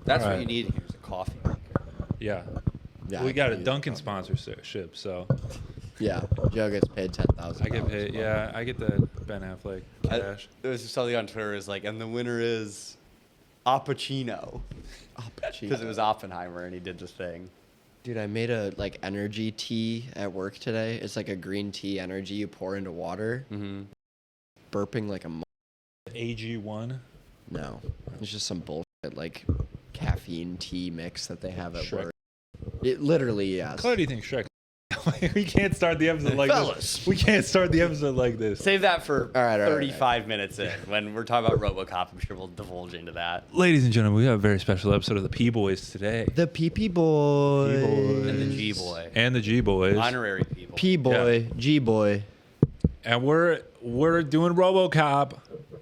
That's All what right. you need here is a coffee maker. Yeah. Yeah, We I got could a use Dunkin coffee. sponsorship, so Yeah, Joe gets paid $10,000. I get paid. Yeah, I get the Ben Affleck cash. There was something on Twitter is like, and the winner is Appuccino. Because it was Oppenheimer and he did the thing. Dude, I made a like energy tea at work today. It's like a green tea energy you pour into water. Mm-hmm. Burping like a AG1. no. It's just some bullshit like caffeine tea mix that they have at Shrek. work. It literally, yes. Claire, do you think Shrek? We can't start the episode like Fellas. this. We can't start the episode like this. Save that for All right. 35 minutes in. When we're talking about RoboCop, I'm sure we'll divulge into that. Ladies and gentlemen, we have a very special episode of the P Boys today. The PP boys. P-boys. And the G-boy. And the G Boys. Honorary people. P boy, G boy, And we're doing RoboCop.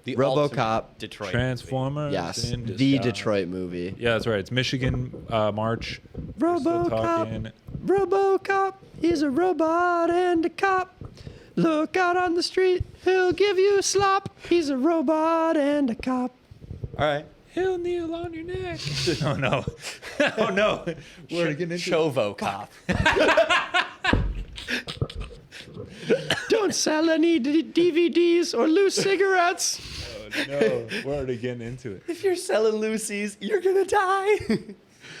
The RoboCop. ultimate Detroit Transformers. yes, in the disguise. Detroit movie. Yeah, that's right. It's Michigan March. We're still talking. RoboCop, he's a robot and a cop. Look out on the street, he'll give you slop. He's a robot and a cop. All right. He'll kneel on your neck. Oh no. Oh no. We're getting into Chovocop. Don't sell any DVDs or loose cigarettes. Oh no. We're already getting into it. If you're selling Lucy's, you're gonna die.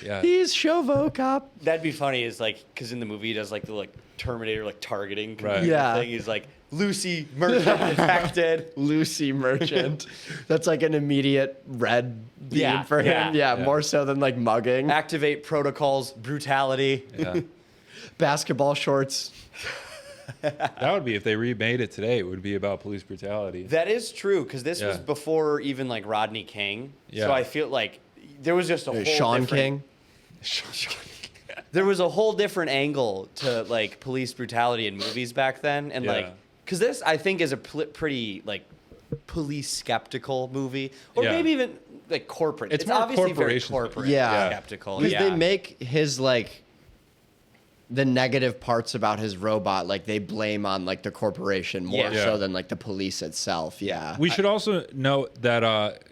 Yeah. He's Shovocop. That'd be funny. Is like because in the movie he does like the Terminator targeting Right. computer Yeah. thing. He's like Lucy merchant detected. Lucy Merchant. That's like an immediate red beam Yeah, for him. yeah. Yeah, more so than like mugging. Activate protocols, brutality. Yeah. Basketball shorts. That would be if they remade it today. It would be about police brutality. That is true because this was Yeah. before even Rodney King. Yeah. So I feel like there was just a whole Sean different- King. There was a whole different angle to police brutality in movies back then, and Yeah. because this I think is a pretty police skeptical movie, or Yeah. maybe even corporate. It's It's more obviously very corporations. corporate, Yeah. skeptical. Because Yeah, they make his the negative parts about his robot, they blame on the corporation more Yeah. so than the police itself. Yeah. We should also note that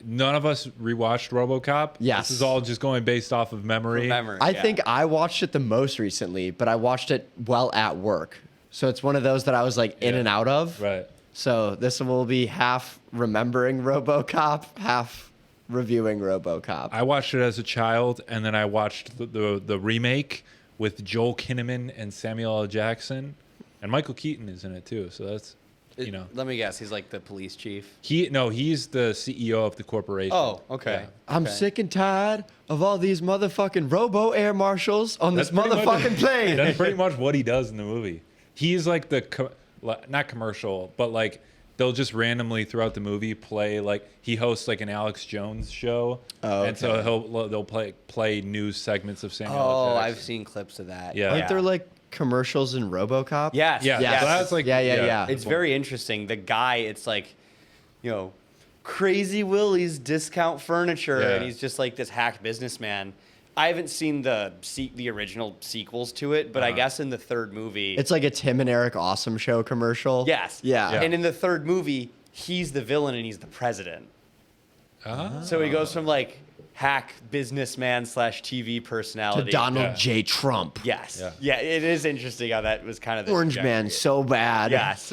none of us rewatched RoboCop. Yes. This is all just going based off of memory. Remember, I yeah. think I watched it the most recently, but I watched it while at work. So it's one of those that I was in Yeah. and out of. Right. So this will be half remembering RoboCop, half reviewing RoboCop. I watched it as a child, and then I watched the remake with Joel Kinnaman and Samuel L. Jackson, and Michael Keaton is in it too. So that's Let me guess, he's the police chief. he's the CEO of the corporation. Oh, okay. Yeah. I'm Okay. sick and tired of all these motherfucking robo air marshals on this That's pretty motherfucking much- plane. That's pretty much what he does in the movie. He's not commercial, but they'll just randomly throughout the movie play he hosts an Alex Jones show. Oh, And so okay. they'll play news segments of Samuel L. Oh, Jackson. I've seen clips of that. Yeah. Aren't there commercials in RoboCop? Yes. Yeah, Yes. so that's Yeah. It's very interesting. The guy, it's Crazy Willie's discount furniture, Yeah. and he's just this hack businessman. I haven't seen the original sequels to it, but I guess in the third movie, It's like a Tim and Eric Awesome Show commercial. yes, Yeah. Yeah. And in the third movie, he's the villain and he's the president. Ah. So he goes from hack businessman / TV To personality Donald Yeah. J. Trump. Yes, Yeah. yeah, it is interesting how that was kind of the Orange trajectory. Man, so bad. Yes.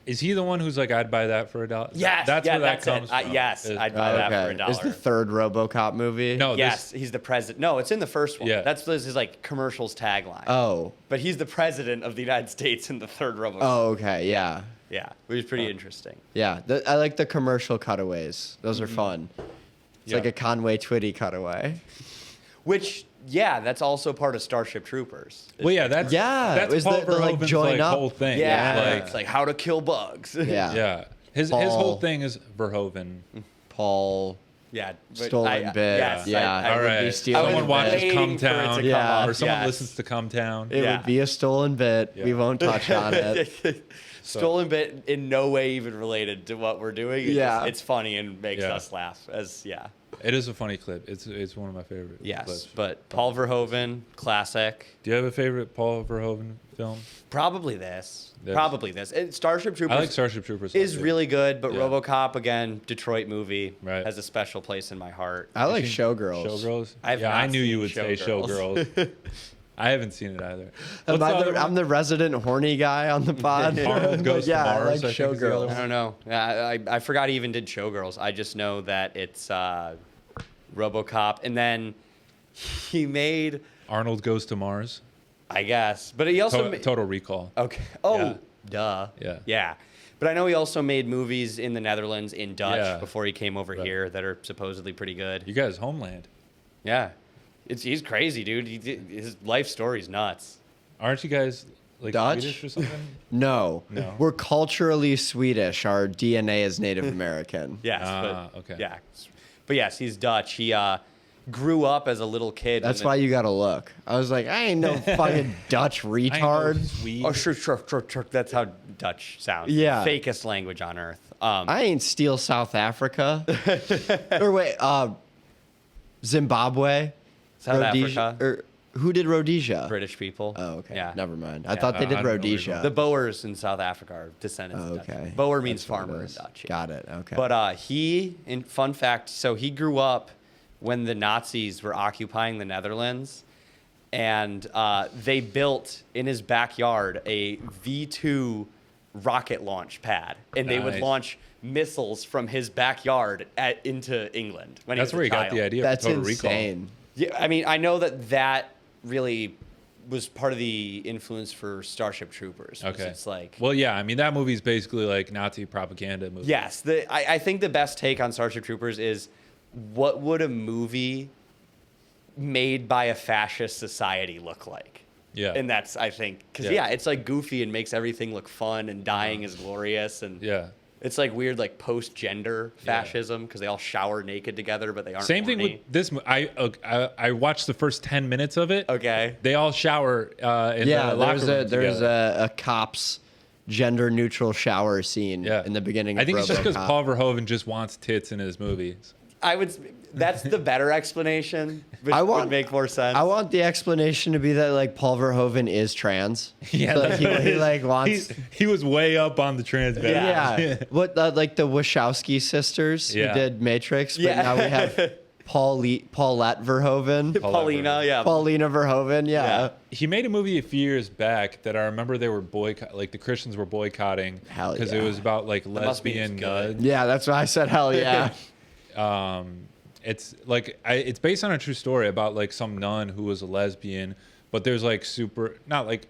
Is he the one who's I'd buy that for $1? Yes, That's yeah, where that that's comes it. from. Yes, Is- I'd buy that for Okay. $1. Is the third RoboCop movie? No, Yes, he's the president. No, it's in the first one. Yeah. That's his commercials tagline. Oh. But he's the president of the United States in the third RoboCop. Oh, okay. Yeah. Yeah, which is pretty interesting. Yeah. I like the commercial cutaways. Those are fun. It's Yeah. like a Conway Twitty cutaway. Which, yeah, that's also part of Starship Troopers. Well, yeah, that's Yeah, that's it was Paul the, Verhoeven's join up. whole thing. Yeah, Like, it's how to kill bugs. Yeah. yeah. His Paul- whole thing is Verhoeven. Paul. Yeah, but Stolen bit. Yes, Yeah. I All would right. be stealing Someone bit. watches waiting Come for it to Town, come Yeah. up, or someone yes. listens to Come Town. It Yeah. would be a stolen bit. Yeah. We won't touch on it. stolen bit in no way even related to what we're doing. It's funny and makes us laugh. It is a funny clip. It's one of my favorite clips. But Paul Verhoeven, classic. Do you have a favorite Paul Verhoeven film? Probably this. Starship Troopers. I like Starship Troopers. Is really good, but RoboCop, again, Detroit movie, Right. has a special place in my heart. I like Showgirls. Showgirls? I've Yeah, not I knew you seen would say Showgirls. I haven't seen it either. I'm the resident horny guy on the pod. Arnold Goes to I Mars, like I think is the other Showgirls. I don't know. I forgot he even did Showgirls. I just know that it's RoboCop, and then he made, Arnold Goes to Mars. I guess, but he also Total Recall. Okay. Oh, Yeah. duh. Yeah. Yeah. But I know he also made movies in the Netherlands in Dutch Yeah. before he came over Right. here that are supposedly pretty good. You guys, Homeland. Yeah. He's crazy, dude. His life story's nuts. Aren't you guys like Dutch? Swedish or something? No. No. We're culturally Swedish. Our DNA is Native American. Yes. Okay. Yeah. But yes, he's Dutch. He grew up as a little kid. That's why you gotta look. I was like, I ain't no fucking Dutch retard. Swede. Oh, sure. That's how Dutch sounds. Yeah. Fakest language on earth. I ain't steal South Africa. Or wait, Zimbabwe. South Rhodesia. Africa. Or who did Rhodesia? British people. Oh, okay. Yeah. Never mind. I thought they did I don't know where you're Rhodesia. The Boers in South Africa are descendants of Okay. Dutch. Boer means That's what it farmer in is. Dutch. Got it. Okay. But fun fact, so he grew up when the Nazis were occupying the Netherlands, and they built in his backyard a V2 rocket launch pad, and they would Nice. launch missiles from his backyard into England. When That's he where was he a got child. the idea That's for Total Recall. insane. Yeah, I mean, I know that really was part of the influence for Starship Troopers. Was Okay. It's like, Well, yeah, I mean that movie's basically like Nazi propaganda movie. yes, I think the best take on Starship Troopers is, what would a movie made by a fascist society look like? Yeah. And that's, I think, because, Yeah. it's like goofy and makes everything look fun, and dying is glorious. And Yeah. it's like weird, like post-gender fascism, because they all shower naked together, but they aren't Same thing horny. with this. I watched the first 10 minutes of it. Okay. They all shower in the locker room there's together. a cop's gender neutral shower scene in the beginning of I think it's just because RoboCop. Paul Verhoeven just wants tits in his movies. That's the better explanation, which would make more sense. I want the explanation to be that like Paul Verhoeven is trans. Yeah, So, like, he like wants. He was way up on the trans bed. Yeah. What like the Wachowski sisters Yeah. who did Matrix, but Yeah. now we have Paulette Verhoeven, Paulina, yeah. Paulina Verhoeven. Yeah. He made a movie a few years back that I remember they were like the Christians were boycotting Hell because yeah. it was about like must be lesbian good. nuds. Yeah, that's why I said hell yeah. It's like it's based on a true story about like some nun who was a lesbian, but there's like not like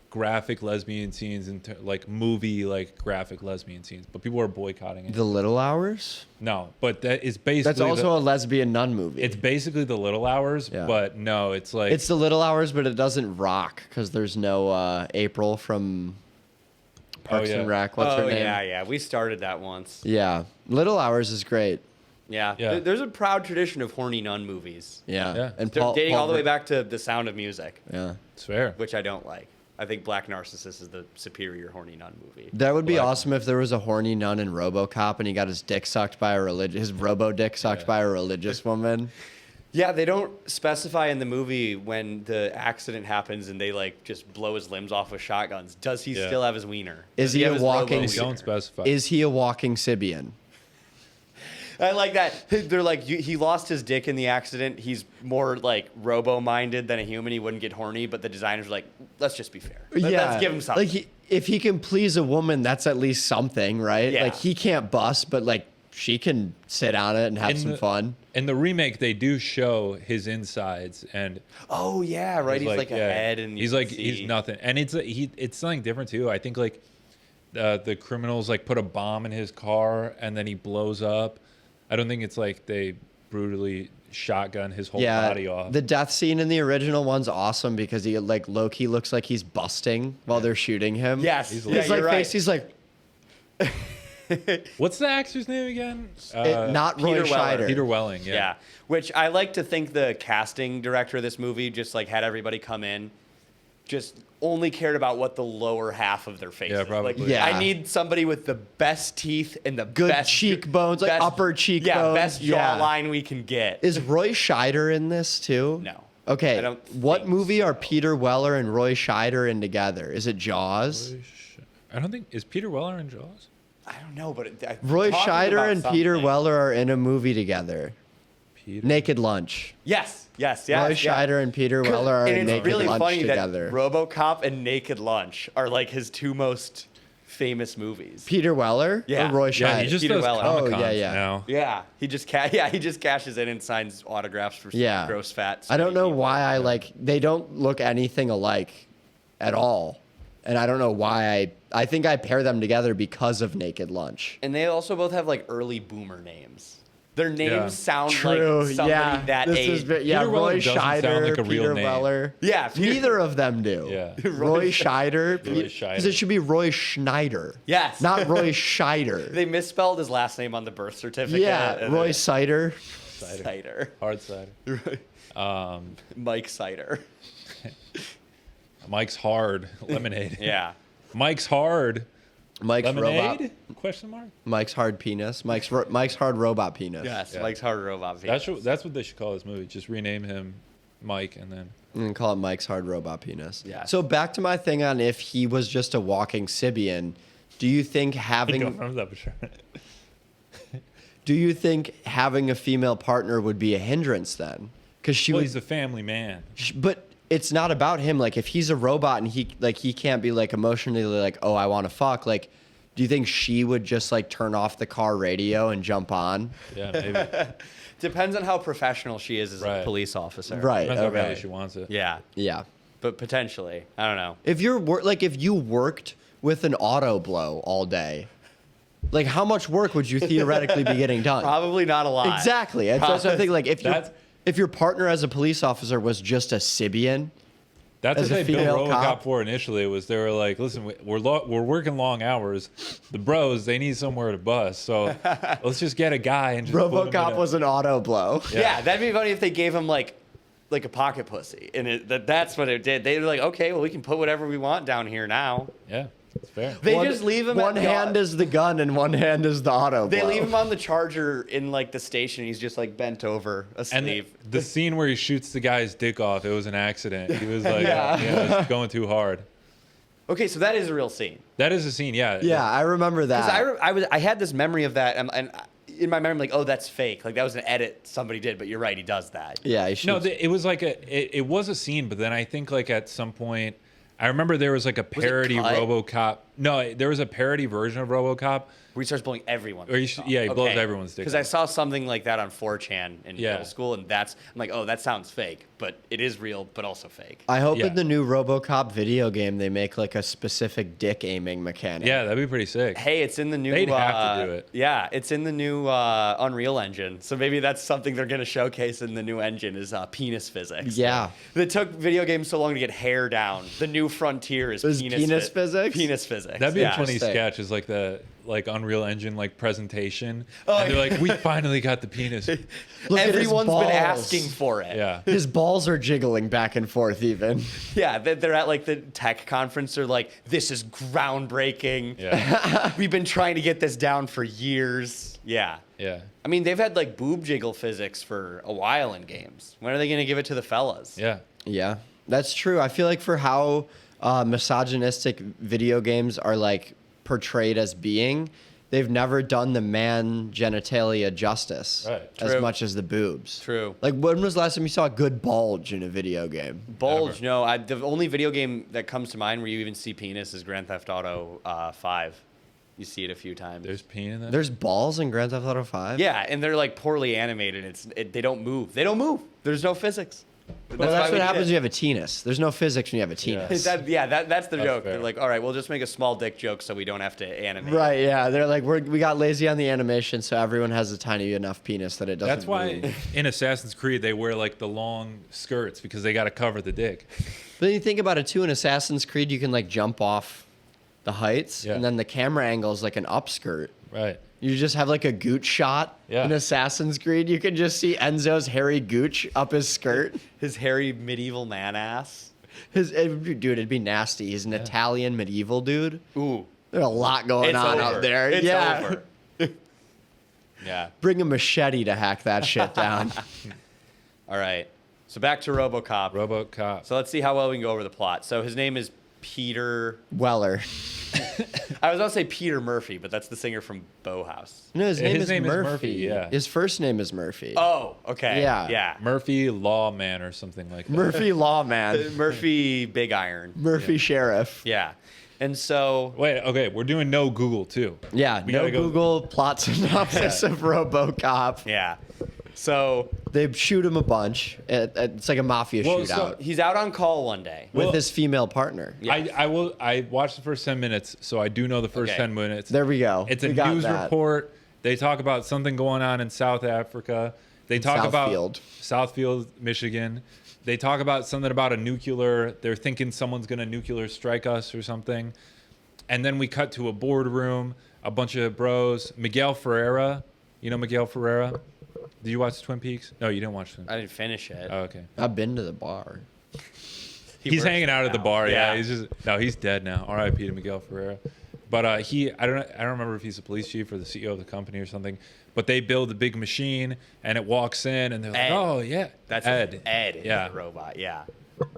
graphic lesbian scenes and like movie like graphic lesbian scenes, but people are boycotting it. The Little Hours. No, but that is basically That's also a lesbian nun movie. it's basically the Little Hours, Yeah. but no, it's like It's the Little Hours, but it doesn't rock because there's no April from Parks yeah. and Rec. What's her Oh, name? yeah. We started that once. Yeah. Little Hours is great. Yeah. Yeah. There's a proud tradition of horny nun movies. Yeah. Yeah. And They're dating Paul all the way Ver- back to The Sound of Music, Yeah. it's fair. which I don't like. I think Black Narcissus is the superior horny nun movie. That would be Black- awesome if there was a horny nun in RoboCop and he got his dick sucked by his robo dick sucked by a religious woman. Yeah, they don't specify in the movie when the accident happens and they like just blow his limbs off with shotguns. Does he Yeah. still have his wiener? Is Does he have a his walking- robo They don't wiener? specify. Is he a walking Sibian? I like that. They're like, he lost his dick in the accident. He's more like robo-minded than a human. He wouldn't get horny, but the designers are like, let's just be fair. Let's give him something. Like if he can please a woman, that's at least something, right? Yeah. Like he can't bust, but like she can sit on it and have some fun. In the remake, they do show his insides, and Oh yeah, right. He's like a yeah, head, and you he's can like see- he's nothing, and it's something different too. I think like the criminals like put a bomb in his car and then he blows up. I don't think it's like they brutally shotgun his whole body off. The death scene in the original one's awesome because he like low-key looks like he's busting while they're shooting him. Yes, He's yeah, like you're right. face. He's like What's the actor's name again? not Roy Peter Weller. Scheider. Peter Welling. Yeah. Yeah. Which I like to think the casting director of this movie just like had everybody come in just only cared about what the lower half of their face is. probably. Like, Yeah. I need somebody with the best teeth and the Good best cheekbones, like upper cheekbones. Yeah, best Yeah. jawline we can get. Is Roy Scheider in this too? No. Okay. I don't What think movie are so. Peter Weller and Roy Scheider in together? Is it Jaws? I don't think is Peter Weller in Jaws. I don't know, but Roy talking Scheider about and Peter something. Weller are in a movie together. Peter. Naked Lunch. Yes. Roy Yeah. Scheider and Peter Weller are and in it's Naked really Lunch funny together. that RoboCop and Naked Lunch are like his two most famous movies. Peter Weller Yeah. or Roy Scheider? Yeah, he just Peter does Weller. Comic-Cons Oh, yeah. now. Yeah, he just cashes in and signs autographs for Yeah. gross fat. I don't know people. why I like. They don't look anything alike at all, and I don't know why I think I pair them together because of Naked Lunch. And they also both have like early boomer names. Their names Yeah. sound True. like somebody Yeah. that This age. is yeah. Peter Weller Roy doesn't sound Scheider, like a real Peter name. Weller. Yeah, Peter- Neither of them do. Yeah. Roy Scheider. Roy Because Scheider. it should be Roy Schneider. Yes. Not Roy Scheider. They misspelled his last name on the birth certificate. Yeah. and Roy then- Cider. Cider. Hard cider. Mike Cider. Mike's hard lemonade. Yeah. Mike's hard Mike's lemonade? robot. Question mark. Mike's hard penis. Mike's hard robot penis. Yes. Yeah. Mike's hard robot. That's what they should call this movie. Just rename him Mike and then. And call it Mike's hard robot penis. Yeah. So back to my thing on if he was just a walking Sibian, do you think I don't having remember that for sure. do you think having a female partner would be a hindrance then? Because she Well, would, he's a family man. but it's not about him. Like if he's a robot and he can't be like emotionally like, oh, I want to fuck. Like, do you think she would just like turn off the car radio and jump on? Yeah, maybe. Depends on how professional she is as a Right. police officer. Right. Depends how Okay. badly she wants it. Yeah. Yeah. But potentially. I don't know. If you're if you worked with an auto blow all day, like how much work would you theoretically be getting done? Probably not a lot. Exactly. And so I think like That's- if your partner as a police officer was just a Sibian, That's As what a they built female RoboCop cop? for initially. Was they were like, listen, we're working long hours. The bros, they need somewhere to bust. So let's just get a guy and just put him in RoboCop a- was an auto blow. Yeah. That'd be funny if they gave him like a pocket pussy, and that's what it did. They were like, okay, well, we can put whatever we want down here now. Yeah, it's fair. They just leave him. One at the- hand is the gun and one hand is the auto They blow. leave him on the charger in like the station. He's just like bent over And asleep. the scene where he shoots the guy's dick off, it was an accident. He was like, Yeah. it's going too hard. Okay, so that is a real scene. That is a scene, yeah. Yeah, I remember that. Because I had this memory of that, and in my memory, I'm like, oh, that's fake. Like that was an edit somebody did. But you're right, he does that. Yeah, he No, shoots- it was like it was a scene, but then I think like at some point, I remember there was like a parody cut? RoboCop. No, there was a parody version of RoboCop. Where he starts blowing everyone. Or he blows everyone's dick Because I off. saw something like that on 4chan in Yeah. middle school, and I'm like, oh, that sounds fake, but it is real, but also fake. I hope Yeah. in the new RoboCop video game they make like a specific dick aiming mechanic. Yeah, that'd be pretty sick. Hey, it's in the new. They'd have to do it. Yeah, it's in the new Unreal Engine. So maybe that's something they're gonna showcase in the new engine is penis physics. Yeah. It took video games so long to get hair down. The new frontier is Is penis, penis physics? Penis physics. That'd be yeah. a funny Sick. sketch. Is like the Unreal Engine presentation, Oh, and they're yeah. like, "We finally got the penis." Look at his Everyone's been balls. asking for it. Yeah, His balls are jiggling back and forth even. Yeah, they're at like the tech conference. They're like, this is groundbreaking. yeah, We've been trying to get this down for years. Yeah. yeah, I mean, they've had like boob jiggle physics for a while in games. When are they going to give it to the fellas? yeah. Yeah, that's true. I feel like for how misogynistic video games are like portrayed as being, they've never done the man genitalia justice Right. as True. much as the boobs. True. Like when was the last time you saw a good bulge in a video game? Bulge, Ever. no. The only video game that comes to mind where you even see penis is Grand Theft Auto 5. You see it a few times. There's peen in that. There's balls in Grand Theft Auto 5? Yeah, and they're like poorly animated. They don't move. They don't move. There's no physics. Well, why that's we what did happens when it. you have a penis. There's no physics when you have a penis. That's the joke. fair. They're like, all right, we'll just make a small dick joke so we don't have to animate. Right, yeah. They're like, we got lazy on the animation, so everyone has a tiny enough penis that it doesn't That's why move. in Assassin's Creed they wear like the long skirts because they got to cover the dick. But then you think about it too, in Assassin's Creed, you can like jump off the heights, Yeah. and then the camera angle is like an upskirt. Right. You just have like a gooch shot Yeah. in Assassin's Creed. You can just see Enzo's hairy gooch up his skirt. His hairy medieval man ass. Dude, it'd be nasty. He's an Italian medieval dude. Ooh. There's a lot going on out there. It's yeah. over. Yeah. Bring a machete to hack that shit down. All right. So back to RoboCop. RoboCop. So let's see how well we can go over the plot. So his name is Peter. Weller. I was about to say Peter Murphy, but that's the singer from Bauhaus. No, his name his is name is Murphy. Murphy, yeah. His first name is Murphy. Oh, okay. Yeah. Yeah. Murphy Lawman or something like that. Murphy Lawman. Murphy Big Iron. Murphy Sheriff. Yeah. And so Wait, okay, we're doing no Google too. Yeah, We no gotta go- Google plot synopsis of RoboCop. yeah. So They shoot him a bunch. It's like a mafia Well, so shootout he's out on call one day. with Well- his female partner. Yes. I watched the first 10 minutes, so I do know the first Okay. 10 minutes. There we go. It's a We got news that. report. They talk about something going on in South Africa. They talk Southfield. about Southfield, Michigan. They talk about something about a nuclear. They're thinking someone's going to nuclear strike us or something. And then we cut to a boardroom, a bunch of bros. Miguel Ferreira. You know Miguel Ferreira? Did you watch Twin Peaks? No, you didn't watch Twin Peaks. I didn't finish it. Oh, okay. I've been to the bar. He's works hanging out at the now. bar. Yeah. He's dead now. R.I.P. to Miguel Ferreira. But I don't remember if he's the police chief or the CEO of the company or something. But they build a big machine and it walks in and they're like, Ed. oh yeah, That's Ed. Ed is Yeah. the robot. Yeah.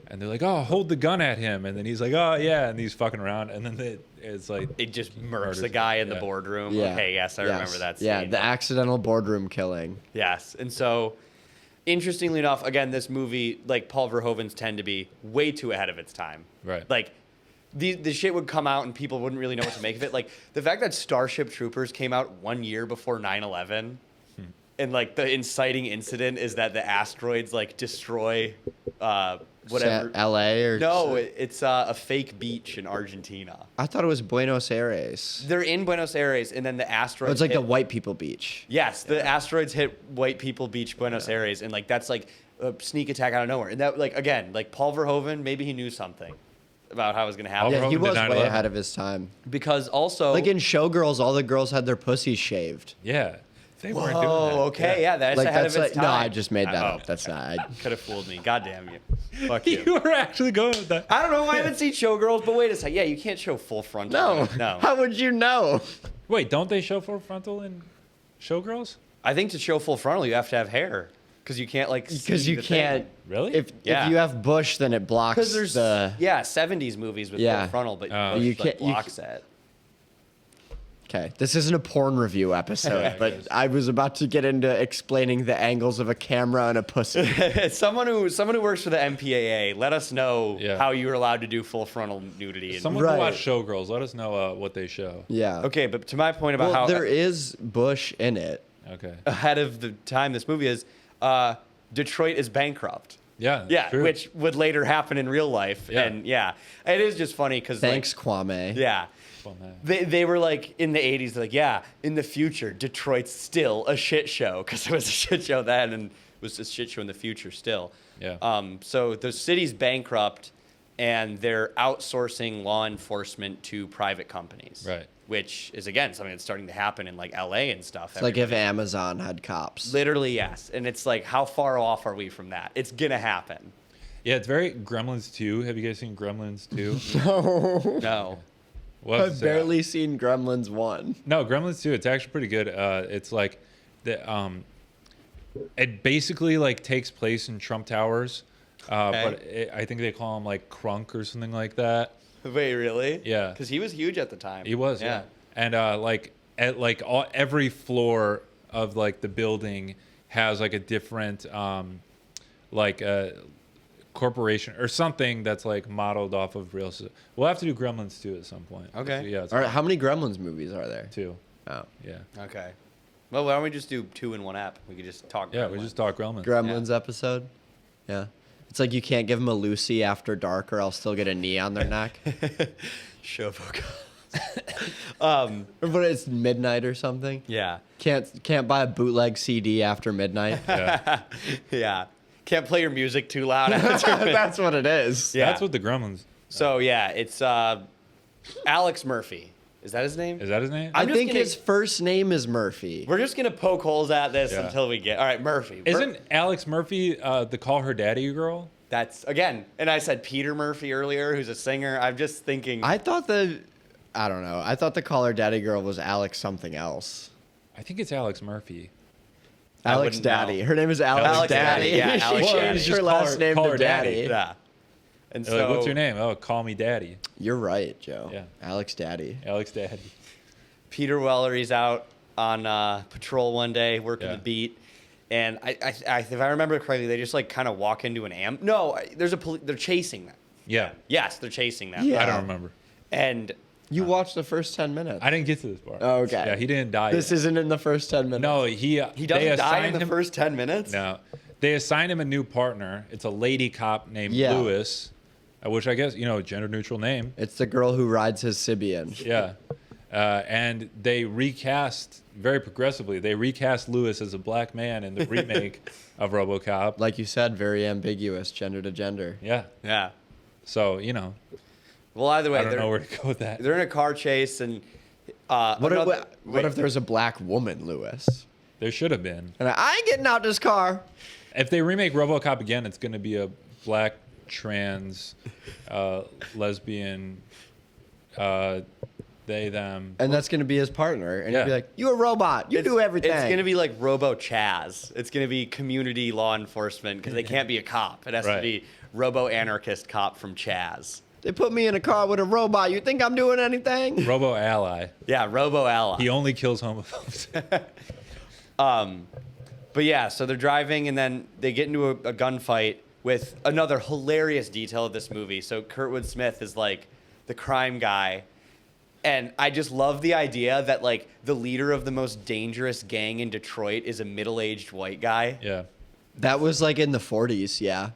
And they're like, oh, hold the gun at him. And then he's like, oh yeah, and he's fucking around. And then it's like It just murks murders the guy in him. the Yeah. boardroom. Yeah. Okay, yes, I remember that scene. Yeah, the accidental boardroom killing. Yes. And so, interestingly enough, again, this movie, like Paul Verhoeven's, tend to be way too ahead of its time. Right. Like, the shit would come out and people wouldn't really know what to make of it. Like, the fact that Starship Troopers came out 1 year before 9/11, and, like, the inciting incident is that the asteroids, like, destroy whatever. L.A. or No, it's a fake beach in Argentina. I thought it was Buenos Aires. They're in Buenos Aires, and then the Oh, asteroids it's like hit- the white people beach. Yes, the asteroids hit White People Beach, Buenos Aires, and like that's like a sneak attack out of nowhere. And that, like, again, like Paul Verhoeven, maybe he knew something about how it was going to happen. Paul Yeah, he Verhoeven was did way 9/11. ahead of his time. Because also, Like in Showgirls, all the girls had their pussies shaved. yeah, they weren't doing that. oh, okay, yeah, that's Like ahead that's of its like time. no, I just made that Oh, up. That's not. I, could have fooled me. God damn you. Fuck you. You were actually going with that. I don't know. I haven't seen Showgirls, but wait a second. Yeah, you can't show full frontal. No. How would you know? Wait, don't they show full frontal in Showgirls? I think to show full frontal, you have to have hair because you can't like. Because see you the can't. Really? If Yeah. you have bush, then it blocks Because there's the. 70s movies with Yeah. full frontal, but Oh. You you can't- you blocks it. Okay, this isn't a porn review episode, Yeah, it but is. I was about to get into explaining the angles of a camera and a pussy. someone who works for the MPAA, let us know Yeah. how you were allowed to do full frontal nudity. And, Someone who Right. watched Showgirls, let us know what they show. Yeah. okay, but to my point about Well, how there is bush in it. Okay. ahead of the time this movie is, Detroit is bankrupt. Yeah. Yeah, true. which would later happen in real life. Yeah. And yeah, it is just funny because Thanks, Kwame. yeah. Fun, man. They were like in the 80s, they're like, yeah, in the future, Detroit's still a shit show because it was a shit show then and it was a shit show in the future still. Yeah. So the city's bankrupt and they're outsourcing law enforcement to private companies. Right. Which is, again, something that's starting to happen in like LA and stuff. It's like if Amazon had cops. Literally, yes. And it's like, how far off are we from that? It's going to happen. Yeah, it's very Gremlins 2. Have you guys seen Gremlins 2? No. No. What was I've it? barely seen Gremlins 1. No, Gremlins 2. It's actually pretty good. It's like the it basically like takes place in Trump Towers, but I think they call him like Crunk or something like that. Wait, really? Yeah. Because he was huge at the time. He was, yeah. And like at like every floor of like the building has like a different like corporation or something that's like modeled off of real. We'll have to do Gremlins 2 at some point. Okay. Yeah. It's All right, how many Gremlins movies are there? 2. Oh. Yeah. Okay. Well, why don't we just do 2 in one app? We could just talk. Yeah. about We one. just talk Gremlins. Gremlins episode? Yeah. It's like you can't give them a Lucy after dark or else they'll get a knee on their neck. Showbook. Or what, it's midnight or something. Yeah. Can't buy a bootleg CD after midnight. Yeah. Yeah. Can't play your music too loud. after That's what it is. Yeah. That's what the Gremlins. So yeah, it's Alex Murphy. Is that his name? Is that his name? I I'm just think gonna- his first name is Murphy. We're just gonna poke holes at this Yeah. until we get. All right, Murphy. Isn't Alex Murphy the Call Her Daddy girl? That's again, and I said Peter Murphy earlier, who's a singer. I'm just thinking. I don't know. I thought the CallHerDaddy girl was Alex something else. I think it's Alex Murphy. Alex wouldn't Daddy. know. Her name is Alex, Alex Daddy. Daddy, yeah, Alex She Daddy. changed Just her call last her- name call to her Daddy. Daddy. Yeah. And They're so like, what's your name? Oh, call me Daddy. You're right, Joe. Yeah. Alex Daddy. Alex Daddy. Peter Weller, he's out on patrol one day working Yeah. the beat, and I, if I remember correctly, they just like kind of walk into an No, there's they're chasing them. Yeah. Yes, they're chasing them. Yeah. I don't remember. And You watched the first 10 minutes. I didn't get to this part. Oh, okay. Yeah, he didn't die. This yet. isn't in the first 10 minutes. No, he they doesn't die in assigned the him, first 10 minutes. No, they assigned him a new partner. It's a lady cop named Yeah. Lewis, which I guess gender neutral name. It's the girl who rides his Sibian. Yeah, and they recast very progressively. They recast Lewis as a black man in the remake of RoboCop. Like you said, very ambiguous, gender to gender. Yeah, Yeah. so Well, either way, I don't know where to go with that. they're in a car chase, and What if there's a black woman, Lewis? There should have been. And I ain't getting out this car. If they remake RoboCop again, it's going to be a black trans lesbian they them. And that's going to be his partner. And Yeah. he'll be like, you a robot. You do everything. It's going to be like Robo-Chaz. It's going to be community law enforcement because they can't be a cop. It has to Right. be Robo-anarchist cop from Chaz. They put me in a car with a robot. You think I'm doing anything? Robo-ally. Yeah, Robo-ally. He only kills homophobes. But yeah, so they're driving and then they get into a gunfight with another hilarious detail of this movie. So Kurtwood Smith is like the crime guy. And I just love the idea that like the leader of the most dangerous gang in Detroit is a middle-aged white guy. Yeah. That was like in the 40s, yeah.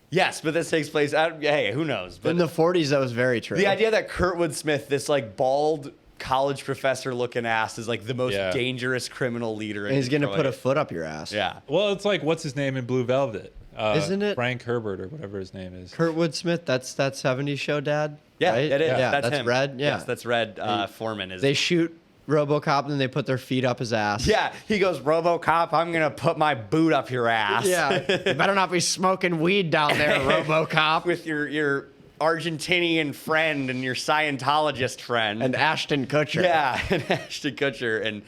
Yes, but this takes place. Hey, who knows? But In the 40s, that was very true. the idea that Kurtwood Smith, this like bald college professor looking ass, is like the most Yeah. dangerous criminal leader. And he's going to Detroit. put a foot up your ass. Yeah. Well, it's like, what's his name in Blue Velvet? Isn't it? Frank Herbert or whatever his name is. Kurtwood Smith, that's that 70s show, Dad? Yeah, right? it is. Yeah, That's that's him. Red. Yeah. Yes, that's Red Foreman. Is They shoot RoboCop and then they put their feet up his ass. Yeah, he goes, RoboCop, I'm going to put my boot up your ass. Yeah. You better not be smoking weed down there, RoboCop. With your Argentinian friend and your Scientologist friend. And Ashton Kutcher. yeah, and Ashton Kutcher and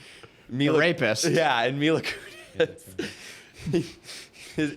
The Mila. rapist. Yeah, and Mila Kunis.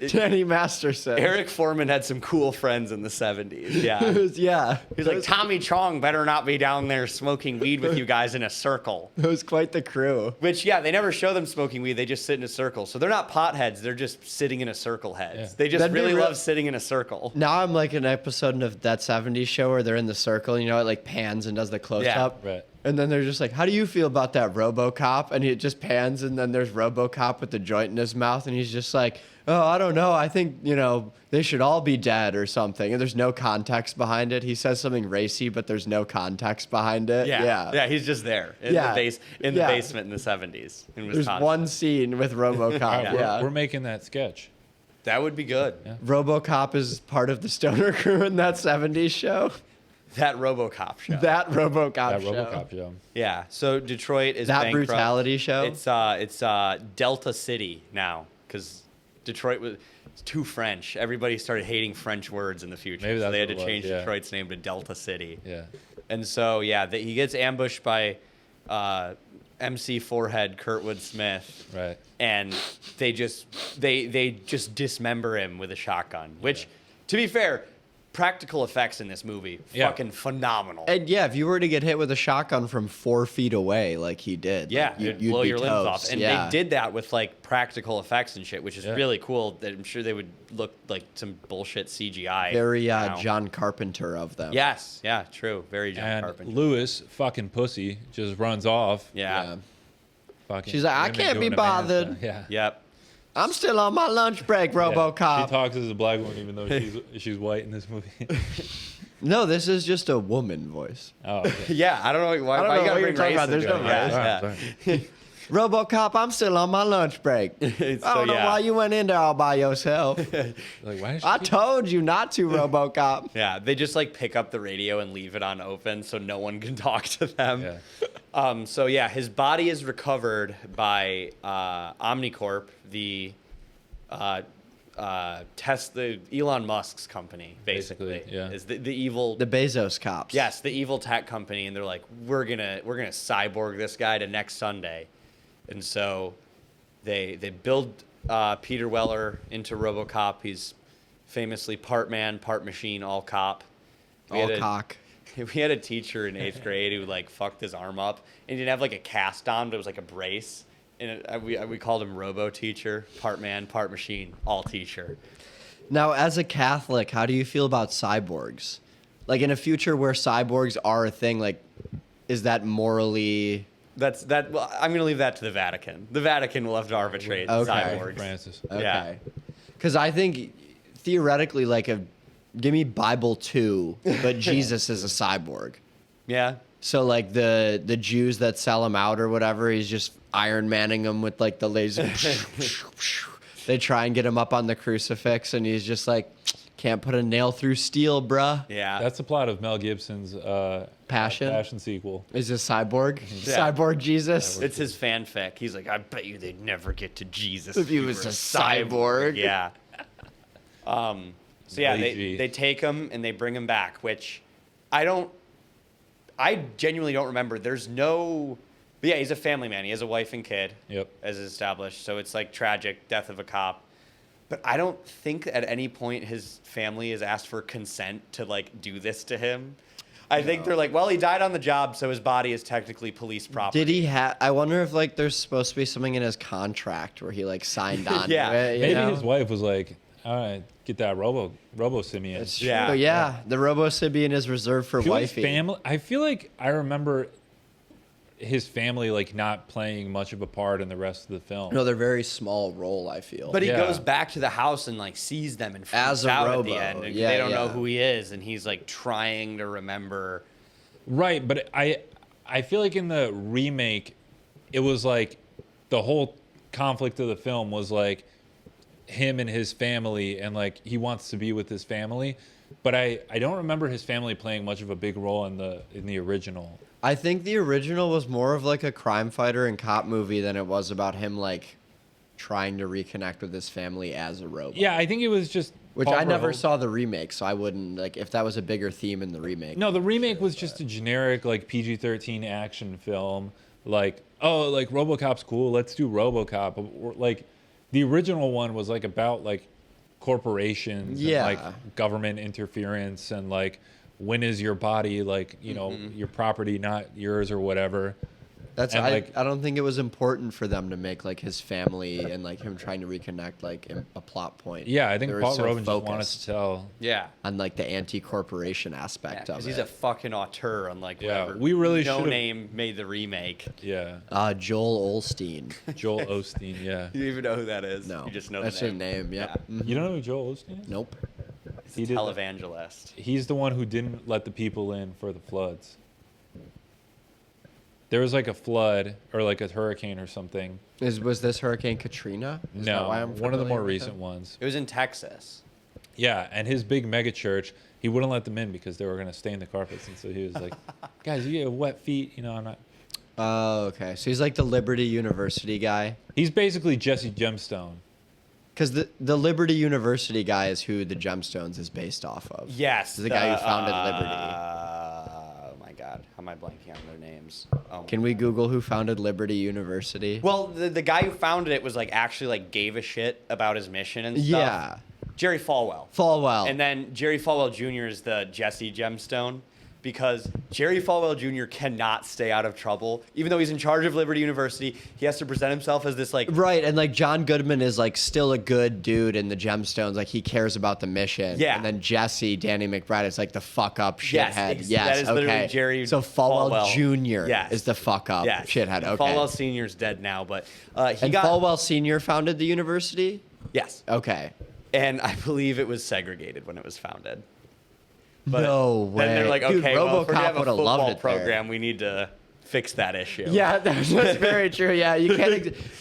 Jenny Masterson. Eric Foreman had some cool friends in the 70s. Yeah. Yeah. He's like, Tommy Chong better not be down there smoking weed with you guys in a circle. It was quite the crew. Which, yeah, they never show them smoking weed. They just sit in a circle. So they're not potheads. They're just sitting in a circle heads. Yeah. They just That'd be really real- love sitting in a circle. Now I'm like an episode of that 70s show where they're in the circle, you know, it like pans and does the close up. Right. And then they're just like, how do you feel about that RoboCop? And it just pans and then there's RoboCop with the joint in his mouth and he's just like, oh, I don't know. I think, you know, they should all be dead or something. And there's no context behind it. He says something racy, but there's no context behind it. Yeah, he's just there in Yeah. the Yeah. basement in the 70s in There's Wisconsin. one scene with RoboCop. We're making that sketch. That would be good. Yeah. RoboCop is part of the stoner crew in that 70s show. That RoboCop show. That RoboCop That show. RoboCop show. Yeah. So Detroit is That bankrupt. brutality show. It's Delta City now because Detroit was too French. Everybody started hating French words in the future. Maybe so that's they had what to it was, change yeah. Detroit's name to Delta City. Yeah. And so yeah, he gets ambushed by MC Forehead Kurtwood Smith. Right. And they just dismember him with a shotgun. Which, to be fair, practical effects in this movie Yeah. fucking phenomenal. And yeah, if you were to get hit with a shotgun from 4 feet away, like he did, Yeah, like, it'd you'd blow be your limbs off. toast. And yeah. they did that with like practical effects and shit, which is Yeah. really cool. That I'm sure they would look like some bullshit CGI. Very now. John Carpenter of them. Yes, yeah, true. Very John And Carpenter. Lewis, fucking pussy, just runs off. Yeah. Yeah. Fucking She's like, I women can't be doing a man's bothered. job. Yeah. Yep. I'm still on my lunch break, Yeah. RoboCop. She talks as a black woman, even though she's white in this movie. No, this is just a woman voice. Oh, okay. Yeah, I don't know why. I don't why know you gotta what you're bring talking race about. There's into no it. Yeah, race. yeah. Sorry. RoboCop, I'm still on my lunch break. I don't know why you went in there all by yourself. Like, why is she I told you not to, RoboCop. Yeah, they just like pick up the radio and leave it on open so no one can talk to them. Yeah. So yeah, his body is recovered by Omnicorp, the Elon Musk's company, basically. Yeah. Is the evil The Bezos cops. Yes, the evil tech company, and they're like, we're gonna cyborg this guy to next Sunday, and so they build Peter Weller into RoboCop. He's famously part man, part machine, all cop. All cock. We had a teacher in 8th grade who like fucked his arm up, and he didn't have like a cast on, but it was like a brace, and we called him Robo-teacher, part man, part machine, all teacher. Now, as a Catholic, how do you feel about cyborgs? Like in a future where cyborgs are a thing, like, is that morally? Well, I'm gonna leave that to the Vatican. The Vatican will have to arbitrate cyborgs. Francis. Okay. Yeah. Because I think theoretically, like, give me Bible 2, but Jesus is a cyborg. Yeah. So like the Jews that sell him out or whatever, he's just Iron Manning them with like the laser. They try and get him up on the crucifix, and he's just like, can't put a nail through steel, bruh. Yeah. That's the plot of Mel Gibson's Passion sequel. Is a cyborg? Yeah. Cyborg Jesus? It's his fanfic. He's like, I bet you they'd never get to Jesus If he you was were a cyborg. Yeah. So yeah, Lazy. they take him and they bring him back, which I genuinely don't remember. There's no, but yeah, he's a family man. He has a wife and kid. Yep. As established. So it's like tragic death of a cop. But I don't think at any point his family has asked for consent to like do this to him. I think they're like, well, he died on the job, so his body is technically police property. Did he have? I wonder if like there's supposed to be something in his contract where he like signed on. Yeah. to it, you Maybe know? his wife was like, all right, get that Robo Simeon. That's true. Yeah. Yeah. The Robo Sibian is reserved for I feel like wifey. family. I feel like I remember his family like not playing much of a part in the rest of the film. No, they're very small role, I feel. But he Yeah. goes back to the house and like sees them and freaks As a out Robo. at the end. And Yeah, they don't know yeah. who he is, and he's like trying to remember. Right, but I feel like in the remake, it was like the whole conflict of the film was like him and his family, and like he wants to be with his family, but I don't remember his family playing much of a big role in the original. I think the original was more of like a crime fighter and cop movie than it was about him like trying to reconnect with his family as a robot. Yeah, I think it was just Which Paul I never Verhoeven. saw the remake, so I wouldn't like if that was a bigger theme in the remake. No, the remake was just a generic like PG-13 action film. Like, oh, like RoboCop's cool, let's do RoboCop. Or, like, the original one was like about like corporations, Yeah. and, like government interference, and like when is your body like your property, not yours or whatever. That's And, I, like- I don't think it was important for them to make like his family and like him trying to reconnect like a plot point. Yeah, I think They were Paul so Verhoeven just wanted focused to tell. Yeah. on like the anti-corporation aspect of Because it. he's a fucking auteur, unlike Yeah, whatever we really No should've- Name made the remake. Yeah, Joel Olstein. Joel Osteen. Yeah, You even know who that is? No, You just know that's the his name. name. Yep. Yeah. Mhm. you don't know who Joel Osteen is? Nope. He did. Televangelist. He's the one who didn't let the people in for the floods. There was like a flood or like a hurricane or something. Was this Hurricane Katrina? Is that No, why I'm one of the familiar more with recent it? ones. It was in Texas. Yeah, and his big mega church, he wouldn't let them in because they were going to stain the carpets. And so he was like, guys, you have wet feet. I'm not. Oh, okay. So he's like the Liberty University guy. He's basically Jesse Gemstone. Because the Liberty University guy is who the Gemstones is based off of. Yes. The guy who founded Liberty. Oh my God, how am I blanking on their names? Oh my Can we Google who founded Liberty University? Well, the guy who founded it was like actually like gave a shit about his mission and stuff. Yeah. Jerry Falwell. Falwell. And then Jerry Falwell Jr. is the Jesse Gemstone because Jerry Falwell Jr. cannot stay out of trouble. Even though he's in charge of Liberty University, he has to present himself as this like Right, and like John Goodman is like still a good dude in the Gemstones, like he cares about the mission. Yeah. And then Jesse, Danny McBride, is like the fuck up Yes, shithead. that is literally okay. Jerry So Falwell, Falwell. Jr. Yes. is the fuck up yes. shithead. Okay. Falwell Sr.'s dead now, but he and got Falwell Sr. founded the university? yes. Okay. And I believe it was segregated when it was founded. But No way. Then they're like, Dude, okay, well, if we're gonna RoboCop have a would've loved football it there. program, we need to fix that issue. Yeah, that's very true. Yeah, you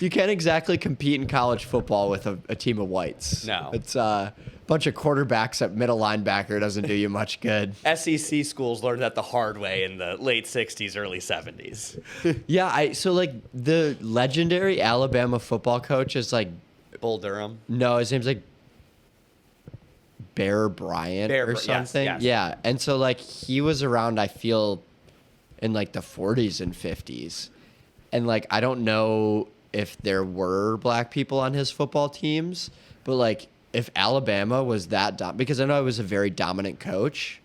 can't exactly compete in college football with a team of whites. No. It's a bunch of quarterbacks at middle linebacker doesn't do you much good. SEC schools learned that the hard way in the late 60s, early 70s. Yeah, so like the legendary Alabama football coach is like Bull Durham. no, his name's like Bear Bryant or Yes, something. yes. Yeah. And so like he was around, I feel, in like the 40s and 50s. And like I don't know if there were black people on his football teams, but like if Alabama was that because I know he was a very dominant coach,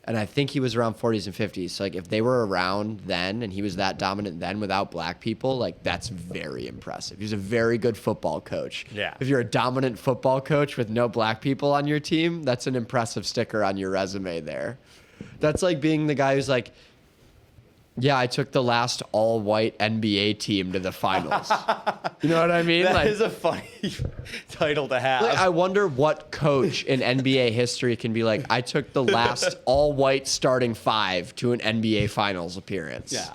and I think he was around 40s and 50s. So like if they were around then and he was that dominant then without black people, like that's very impressive. He's a very good football coach. Yeah. If you're a dominant football coach with no black people on your team, that's an impressive sticker on your resume there. That's like being the guy who's like, yeah, I took the last all-white NBA team to the finals. You know what I mean? That is a funny title to have. Like, I wonder what coach in NBA history can be like, I took the last all-white starting five to an NBA Finals appearance. Yeah.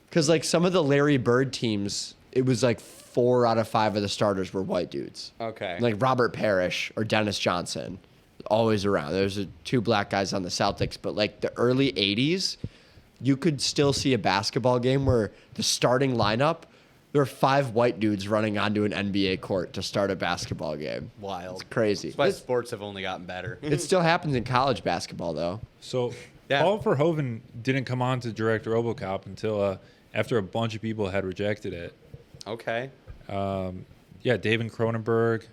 Because, like, some of the Larry Bird teams, it was like 4 out of 5 of the starters were white dudes. Okay. Like Robert Parrish or Dennis Johnson, always around. There's 2 black guys on the Celtics, but, like, the early 80s, you could still see a basketball game where the starting lineup, there are 5 white dudes running onto an NBA court to start a basketball game. Wild. It's crazy. That's why sports have only gotten better. It still happens in college basketball, though. So Yeah. Paul Verhoeven didn't come on to direct RoboCop until after a bunch of people had rejected it. Okay. Yeah, David Cronenberg.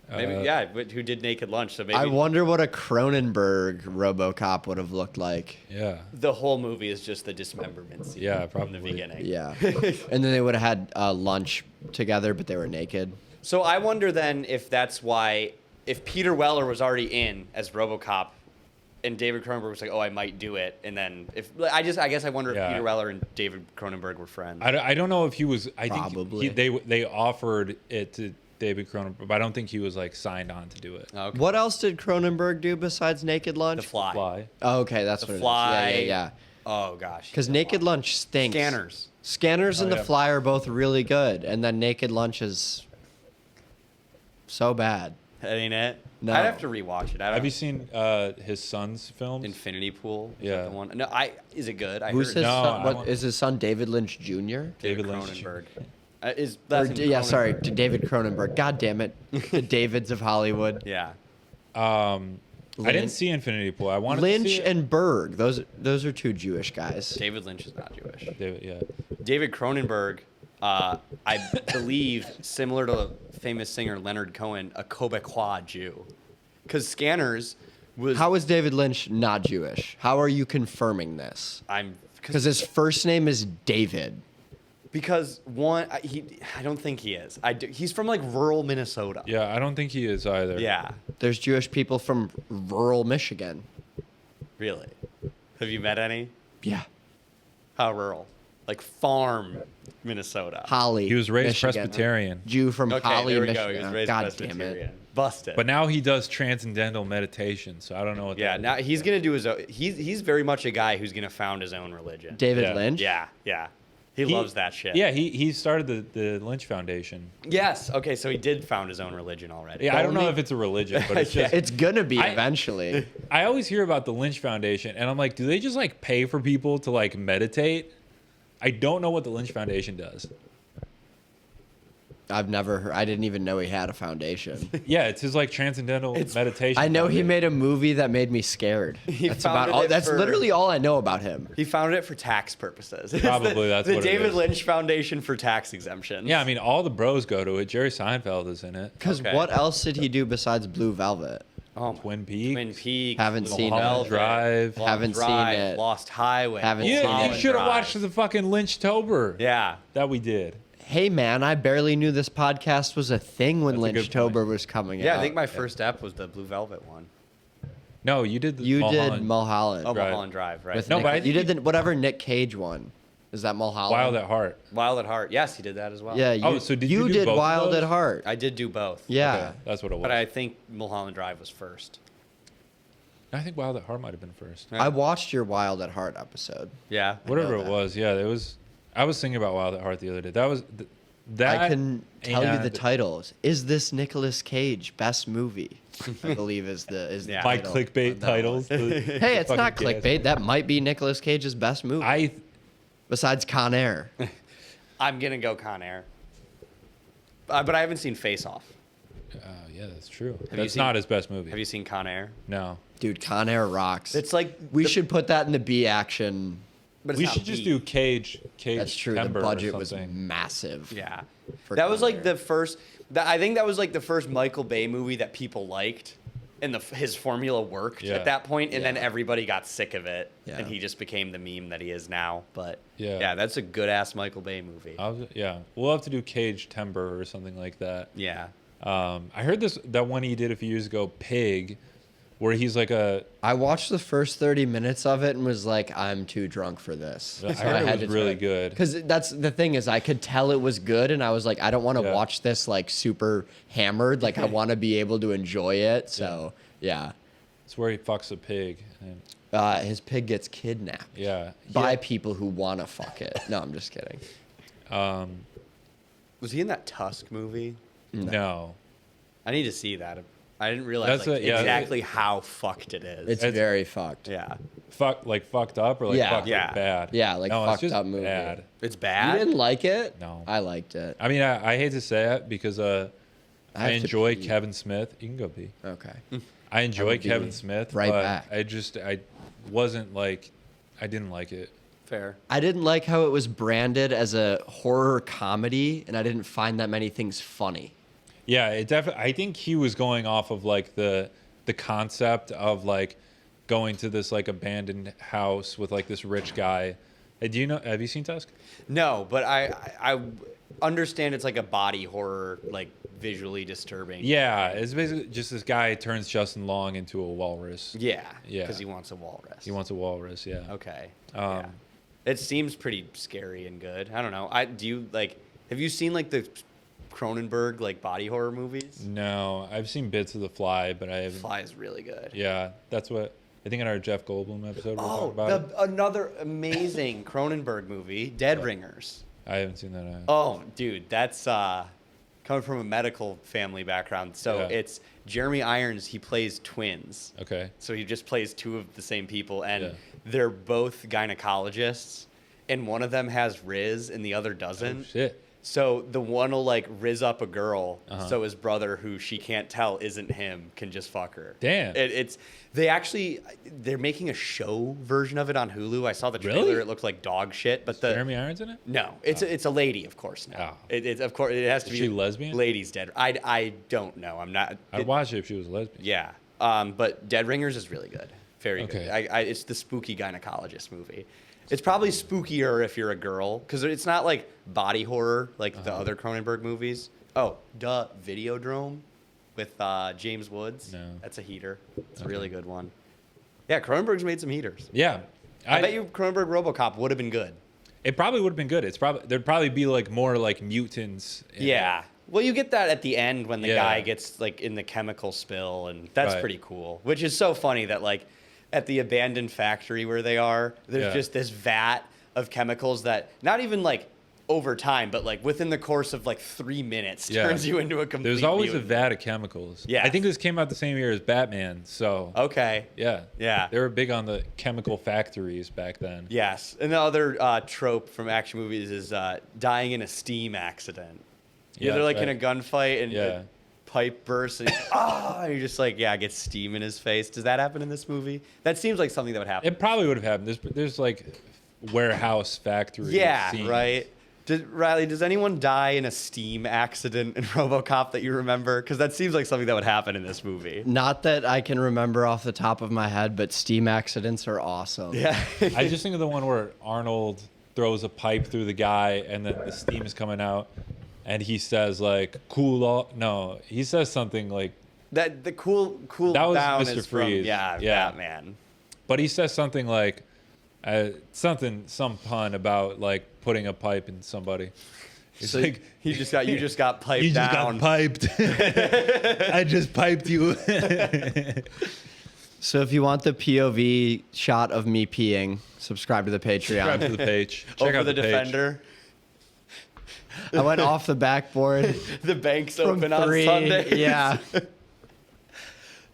Maybe, yeah, but who did Naked Lunch? So maybe I wonder what a Cronenberg RoboCop would have looked like. Yeah. the whole movie is just the dismemberment scene Yeah, from the probably. beginning. Yeah. And then they would have had lunch together, but they were naked. So I wonder then if that's why, if Peter Weller was already in as RoboCop, and David Cronenberg was like, "Oh, I might do it," and then if I guess I wonder if Yeah. Peter Weller and David Cronenberg were friends. I don't know if he was. I Probably. think they offered it to David Cronenberg, but I don't think he was like signed on to do it. Okay. What else did Cronenberg do besides Naked Lunch? The Fly. Fly. Oh, okay, that's The what Fly. it is. Yeah. Oh gosh. Because Naked Lunch stinks. Scanners. Scanners and Oh, The yeah. Fly are both really good, and then Naked Lunch is so bad. That ain't it. No. I'd have to rewatch it. I don't Have you seen his son's films? Infinity Pool. Is Yeah. that the one. No, is it good? I Who's heard his No, son? I What want- is his son? David Lynch Jr. David Lynch. Cronenberg. Is Or, that's in yeah, sorry, Cronenberg. to David Cronenberg. God damn it, the Davids of Hollywood. Yeah. I Lynch- didn't see Infinity Pool. I wanted to Lynch see it. and Berg. Those are 2 Jewish guys. David Lynch is not Jewish. David, yeah. David Cronenberg, I believe, similar to famous singer Leonard Cohen, a Quebecois Jew. Because Scanners was. How is David Lynch not Jewish? How are you confirming this? Because his first name is David. Because one, I don't think he is. He's from like rural Minnesota. Yeah, I don't think he is either. Yeah. There's Jewish people from rural Michigan. Really. Have you met any? Yeah. How rural? Like farm Minnesota. Holly. He was raised Michigan. Presbyterian. Jew from Okay, Holly, there we Michigan. go. He was raised God damn Presbyterian. it. Busted. But now he does transcendental meditation, so I don't know what yeah, that now is. he's gonna do his own. He's very much a guy who's gonna found his own religion. David Yeah. Lynch? Yeah, yeah. He loves that shit. Yeah, he started the Lynch Foundation. Yes. Okay, so he did found his own religion already. Yeah, I don't know Only- if it's a religion, but it's just It's gonna be I- eventually. I always hear about the Lynch Foundation, and I'm like, do they just like pay for people to like meditate? I don't know what the Lynch Foundation does. I've never heard. I didn't even know he had a foundation. Yeah, it's his like transcendental meditation. I know he foundation. made a movie that made me scared. He That's about founded all. it That's for- literally all I know about him. He founded it for tax purposes. It's Probably that's the what it David is. Lynch Foundation for tax exemptions. Yeah, I mean, all the bros go to it. Jerry Seinfeld is in it. Because Okay. what else did he do besides Blue Velvet? Oh, my- Twin Peaks. Twin Peaks. Haven't Blue seen it. Velvet, Drive. Long Haven't seen Drive, it. Lost Highway. Haven't Yeah, seen you it. should have Drive. watched the fucking Lynchtober. Yeah. That we did. Hey man, I barely knew this podcast was a thing when That's a good Lynchtober point. was coming out. Yeah, I think my first ep was the Blue Velvet one. No, you did. you did Mulholland. Mulholland. Oh, Right. Mulholland Drive, right? With No, Nick- but I you think did he- the whatever Nick Cage one. Is that Mulholland? Wild at Heart. Wild at Heart. Yes, he did that as well. Yeah. You, Oh, so did you do did both of Wild those? at Heart? I did do both. Yeah. Okay, that's what it was. But I think Mulholland Drive was first. I think Wild at Heart might have been first. Yeah. I watched your Wild at Heart episode. Yeah. Whatever know it that. was, yeah, it was. I was thinking about Wild at Heart the other day. That was that. I can tell you the and titles. Is this Nicolas Cage best movie? I believe is the Yeah. My title clickbait on that titles. one. Hey, it's not clickbait. That might be Nicolas Cage's best movie. I besides Con Air. I'm going to go Con Air. But I haven't seen Face Off. Yeah, that's true. you That's seen- not his best movie. Have you seen Con Air? No. Dude, Con Air rocks. It's like we should put that in the B action. but it's We not should just B. do Cage. That's true. Timber The or budget was something. massive. Yeah, for that was Con like Air. the first. I think that was like the first Michael Bay movie that people liked, and his formula worked Yeah. at that point, and then Yeah. everybody got sick of it, Yeah. and he just became the meme that he is now. But Yeah. that's a good ass Michael Bay movie. Yeah, we'll have to do Cage Timber or something like that. Yeah, I heard that one he did a few years ago, Pig, where he's like a. I watched the first 30 minutes of it and was like, I'm too drunk for this. I heard it was really good. Because that's the thing is, I could tell it was good, and I was like, I don't want to Yeah. watch this like super hammered. Like, I want to be able to enjoy it. So yeah, It's where he fucks a pig. And, his pig gets kidnapped yeah. by people who want to fuck it. No, I'm just kidding. was he in that Tusk movie? No. I need to see that. I didn't realize That's exactly how fucked it is. It's very fucked. yeah, Fucked up or like Yeah. fucked Yeah. up bad? Yeah, like no, it's fucked just up movie. bad. it's You bad. didn't like it? No. I liked it. I mean, I hate to say it because I have to enjoy pee. Kevin Smith. You can go pee. Okay. I enjoy would be Kevin Smith, right but back. I wasn't like, I didn't like it. Fair. I didn't like how it was branded as a horror comedy, and I didn't find that many things funny. Yeah, it definitely. I think he was going off of like the concept of like going to this like abandoned house with like this rich guy. Hey, do you know? Have you seen Tusk? No, but I understand it's like a body horror, like visually disturbing. Yeah, it's basically just this guy turns Justin Long into a walrus. Yeah. Yeah. Because he wants a walrus. He wants a walrus. Yeah. Okay. Yeah. It seems pretty scary and good. I don't know. Have you seen like the Cronenberg like body horror movies? No, I've seen bits of The Fly, but I haven't. Fly is really good. Yeah, that's what I think in our Jeff Goldblum episode we'll talk about. it. Another amazing Cronenberg movie, Dead Ringers. I haven't seen that. Either. Oh, dude, that's coming from a medical family background. So Yeah. it's Jeremy Irons. He plays twins. Okay. So he just plays two of the same people, and Yeah. they're both gynecologists, and one of them has Riz and the other doesn't. Oh, shit. So the one will like Riz up a girl, Uh-huh. so his brother, who she can't tell isn't him, can just fuck her. Damn. They're making a show version of it on Hulu. I saw the trailer. Really? It looked like dog shit, but the Jeremy Irons in it? no, it's a lady, of course. Now Oh. it's of course it has to Is be she lesbian? Ladies dead. I don't know. I'm not. I'd watch it if she was a lesbian. Yeah, but Dead Ringers is really good. Very Okay. good. It's the spooky gynecologist movie. It's probably spookier if you're a girl because it's not like body horror like the other Cronenberg movies. Oh, Videodrome with James Woods. No. That's a heater. It's a really good one. Yeah, Cronenberg's made some heaters. Yeah. I bet you Cronenberg RoboCop would have been good. It probably would have been good. There'd probably be like more like mutants. in it. Yeah. Well, you get that at the end when the Yeah. guy gets like in the chemical spill, and that's Right. pretty cool. Which is so funny that like at the abandoned factory where they are, there's Yeah. just this vat of chemicals that not even like over time, but like within the course of like 3 minutes Yeah. turns you into a complete. There's always a mutant. vat of chemicals. Yeah. I think this came out the same year as Batman. So Okay. yeah. Yeah. They were big on the chemical factories back then. Yes, and the other trope from action movies is dying in a steam accident. Yeah, they're like in a gunfight and Yeah. a pipe bursts and you're just like, yeah, gets steam in his face. Does that happen in this movie? That seems like something that would happen. It probably would have happened. There's like warehouse factory. Yeah, scenes. right. Riley, does anyone die in a steam accident in RoboCop that you remember? Because that seems like something that would happen in this movie. Not that I can remember off the top of my head, but steam accidents are awesome. Yeah. I just think of the one where Arnold throws a pipe through the guy and then the steam is coming out and he says like cool off. No, he says something like, That the cool That was down Mr. is from Freeze. yeah, Yeah. Batman. but he says something like some pun about like putting a pipe in somebody. It's So like you just got piped you just down. got piped. I just piped you. So if you want the POV shot of me peeing, subscribe to the Subscribe to Patreon. the page. Check Over out the the page. Defender. I went off the backboard The bank's from open on 3. Sundays. Yeah.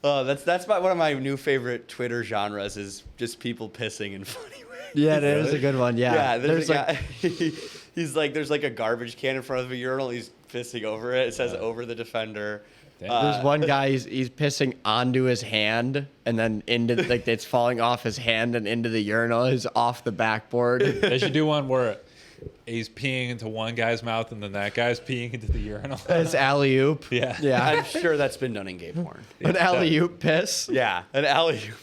Oh, That's one of my new favorite Twitter genres is just people pissing in funny ways. Yeah, that is a good one. Yeah. Yeah, there's a like, guy. He's like, there's like a garbage can in front of a urinal. He's pissing over it. It says "Over the Defender." There's one guy, he's pissing onto his hand and then into, like, it's falling off his hand and into the urinal. He's off the backboard. They should do one where he's peeing into one guy's mouth and then that guy's peeing into the urinal. It's alley-oop. Yeah. Yeah. I'm sure that's been done in gay porn. An alley-oop piss. Yeah, an alley-oop.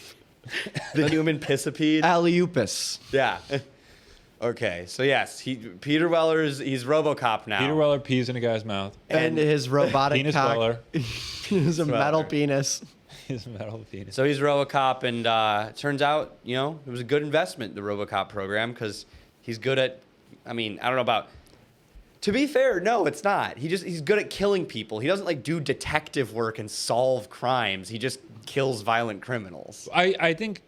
The human pissipede. Alley-oopus. Yeah. Okay, so yes, Peter Weller's he's RoboCop now. Peter Weller pees in a guy's mouth. And his robotic Penis cock Weller. is a metal penis. His metal penis. So he's RoboCop, and turns out, it was a good investment, the RoboCop program, because he's good at. I mean, I don't know about. To be fair, no, it's not. He's good at killing people. He doesn't like do detective work and solve crimes. He just kills violent criminals. I think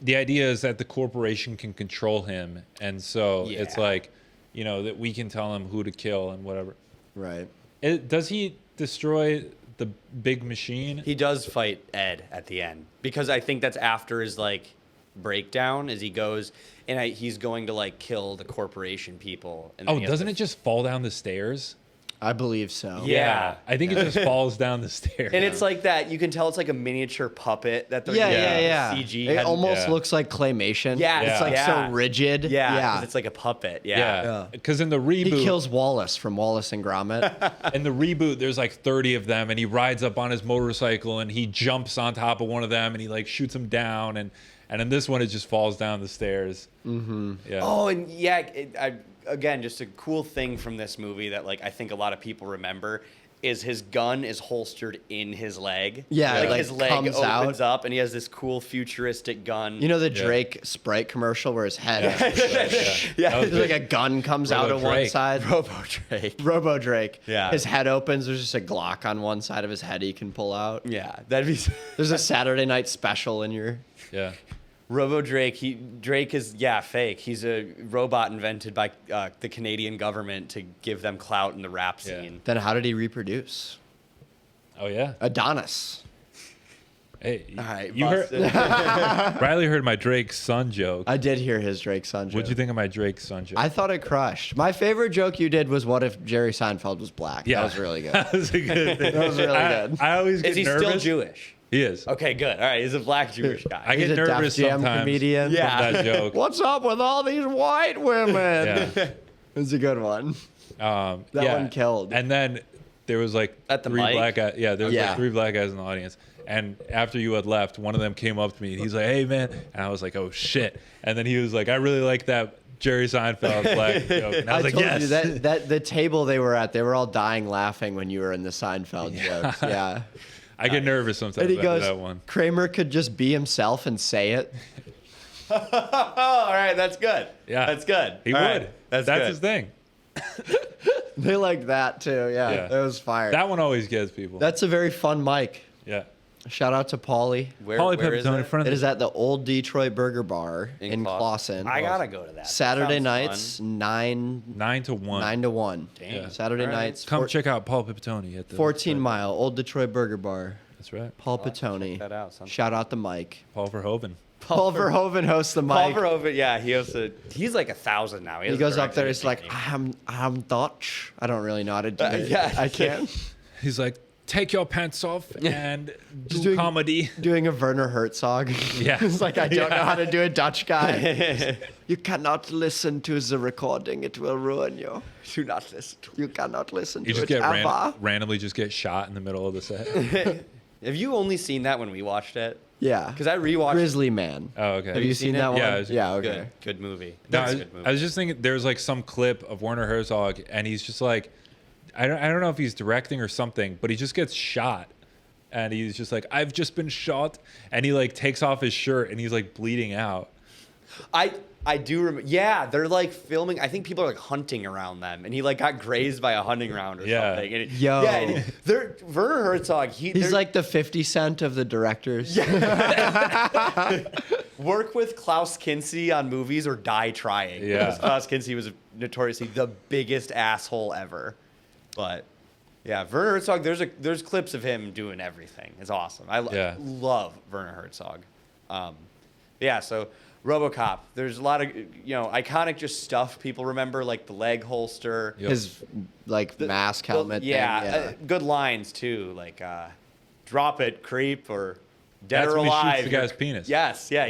the idea is that the corporation can control him, and so it's Yeah. like, that we can tell him who to kill and whatever. Right. Does he destroy the big machine? He does fight Ed at the end, because I think that's after his like breakdown, as he goes and he's going to like kill the corporation people. And then Oh, he has doesn't to- it just fall down the stairs? I believe so. Yeah. I think it just falls down the stairs. And it's like that. You can tell it's like a miniature puppet that they're Yeah. CG. It had- almost Yeah. looks like claymation. Yeah, It's like yeah. so rigid. Yeah, 'cause it's like a puppet. Yeah. yeah, because in the reboot, He kills Wallace from Wallace and Gromit. in the reboot, there's like 30 of them, and he rides up on his motorcycle and he jumps on top of one of them and he like shoots him down, and in this one it just falls down the stairs. Mm-hmm. Yeah. Oh, and yeah, again, just a cool thing from this movie that like I think a lot of people remember is his gun is holstered in his leg. Yeah, like like his leg comes opens out. up and he has this cool futuristic gun. You know the Yeah. Drake Sprite commercial where his head, Yeah. That was there's like a gun comes out of one Robo-Drake. side. Robo Drake. Robo Drake. Yeah. His head opens. There's just a Glock on one side of his head he can pull out. Yeah, that'd be There's a Saturday night special in your. Yeah. Robo Drake. Drake is fake. He's a robot invented by the Canadian government to give them clout in the rap Yeah. scene. Then how did he reproduce? Oh yeah. Adonis. Hey, All right, you heard busted. Riley heard my Drake son joke. I did hear his Drake son joke. What'd you think of my Drake son joke? I thought it crushed. My favorite joke you did was what if Jerry Seinfeld was black? Yeah. That was really good. That was a good. That was really good. I always get Is he nervous. still Jewish? He is. Okay, good. All right, he's a black Jewish guy. I He's get a Def nervous Jam sometimes comedian. Yeah. from that joke. What's up with all these white women? Yeah. It's a good one. That one killed. And then there was like At the three mic? black guys. Yeah, there was Yeah. like 3 black guys in the audience. And after you had left, one of them came up to me and he's like, "Hey man," and I was like, "Oh shit!" And then he was like, "I really like that Jerry Seinfeld black joke." And I was like, told "Yes." you that the table they were at, they were all dying laughing when you were in the Seinfeld jokes. Yeah. I get nervous sometimes And he after goes, that one. Kramer could just be himself and say it. Oh, all right, that's good. Yeah, That's good. He All would. right, That's That's good. his thing. They like that too. Yeah. Yeah. It was fire. That one always gets people. That's a very fun mic. Yeah. Shout out to Paulie. Where, Pauly where is Pepitone in it? front It of is at the Old Detroit Burger Bar in Clawson. I gotta go to that. Saturday Sounds nights, fun. 9 to 1. 9 to 1. Damn. Yeah. Saturday All right. nights, Come check out Paul Pepitone at the 14 Mile, Old Detroit Burger Bar. That's right. Paul I'll have to check Petone. that out sometime. Shout out the mic. Paul Verhoeven. Paul Verhoeven hosts the mic. Paul Verhoeven, yeah, he's like 1,000 now. He goes up there. It's like I'm Dutch. I don't really know how to do it. yeah. I can't. He's like, "Take your pants off and do doing- comedy." Doing a Werner Herzog. Yeah. It's like I don't know how to do a Dutch guy. You cannot listen to the recording. It will ruin you. Do not listen to You cannot listen You to just it get ever. randomly just get shot in the middle of the set. Have you only seen that when we watched it? Yeah. Because I rewatched. Grizzly Man. Oh, okay. Have you seen that one? Yeah, it was- Yeah. Okay. Good movie. No, That's I, a good movie. I was just thinking there's like some clip of Werner Herzog and he's just like, I don't know if he's directing or something, but he just gets shot. And he's just like, "I've just been shot," and he like takes off his shirt and he's like bleeding out. I do remember. Yeah, they're like filming. I think people are like hunting around them, and he like got grazed by a hunting round or Yeah. something. And Yo. yeah, and they're Werner Herzog. He's they're- like the 50 Cent of the directors. work with Klaus Kinski on movies or die trying. Yeah. Because Klaus Kinski was notoriously the biggest asshole ever. But yeah, Werner Herzog. There's clips of him doing everything. It's awesome. I Yeah. love Werner Herzog. Yeah. So RoboCop. There's a lot of iconic just stuff people remember, like the leg holster, Yep. His mask helmet. yeah, thing, good lines too, like "drop it, creep" or "dead That's or when he shoots alive." the guy's penis. Yes, yeah.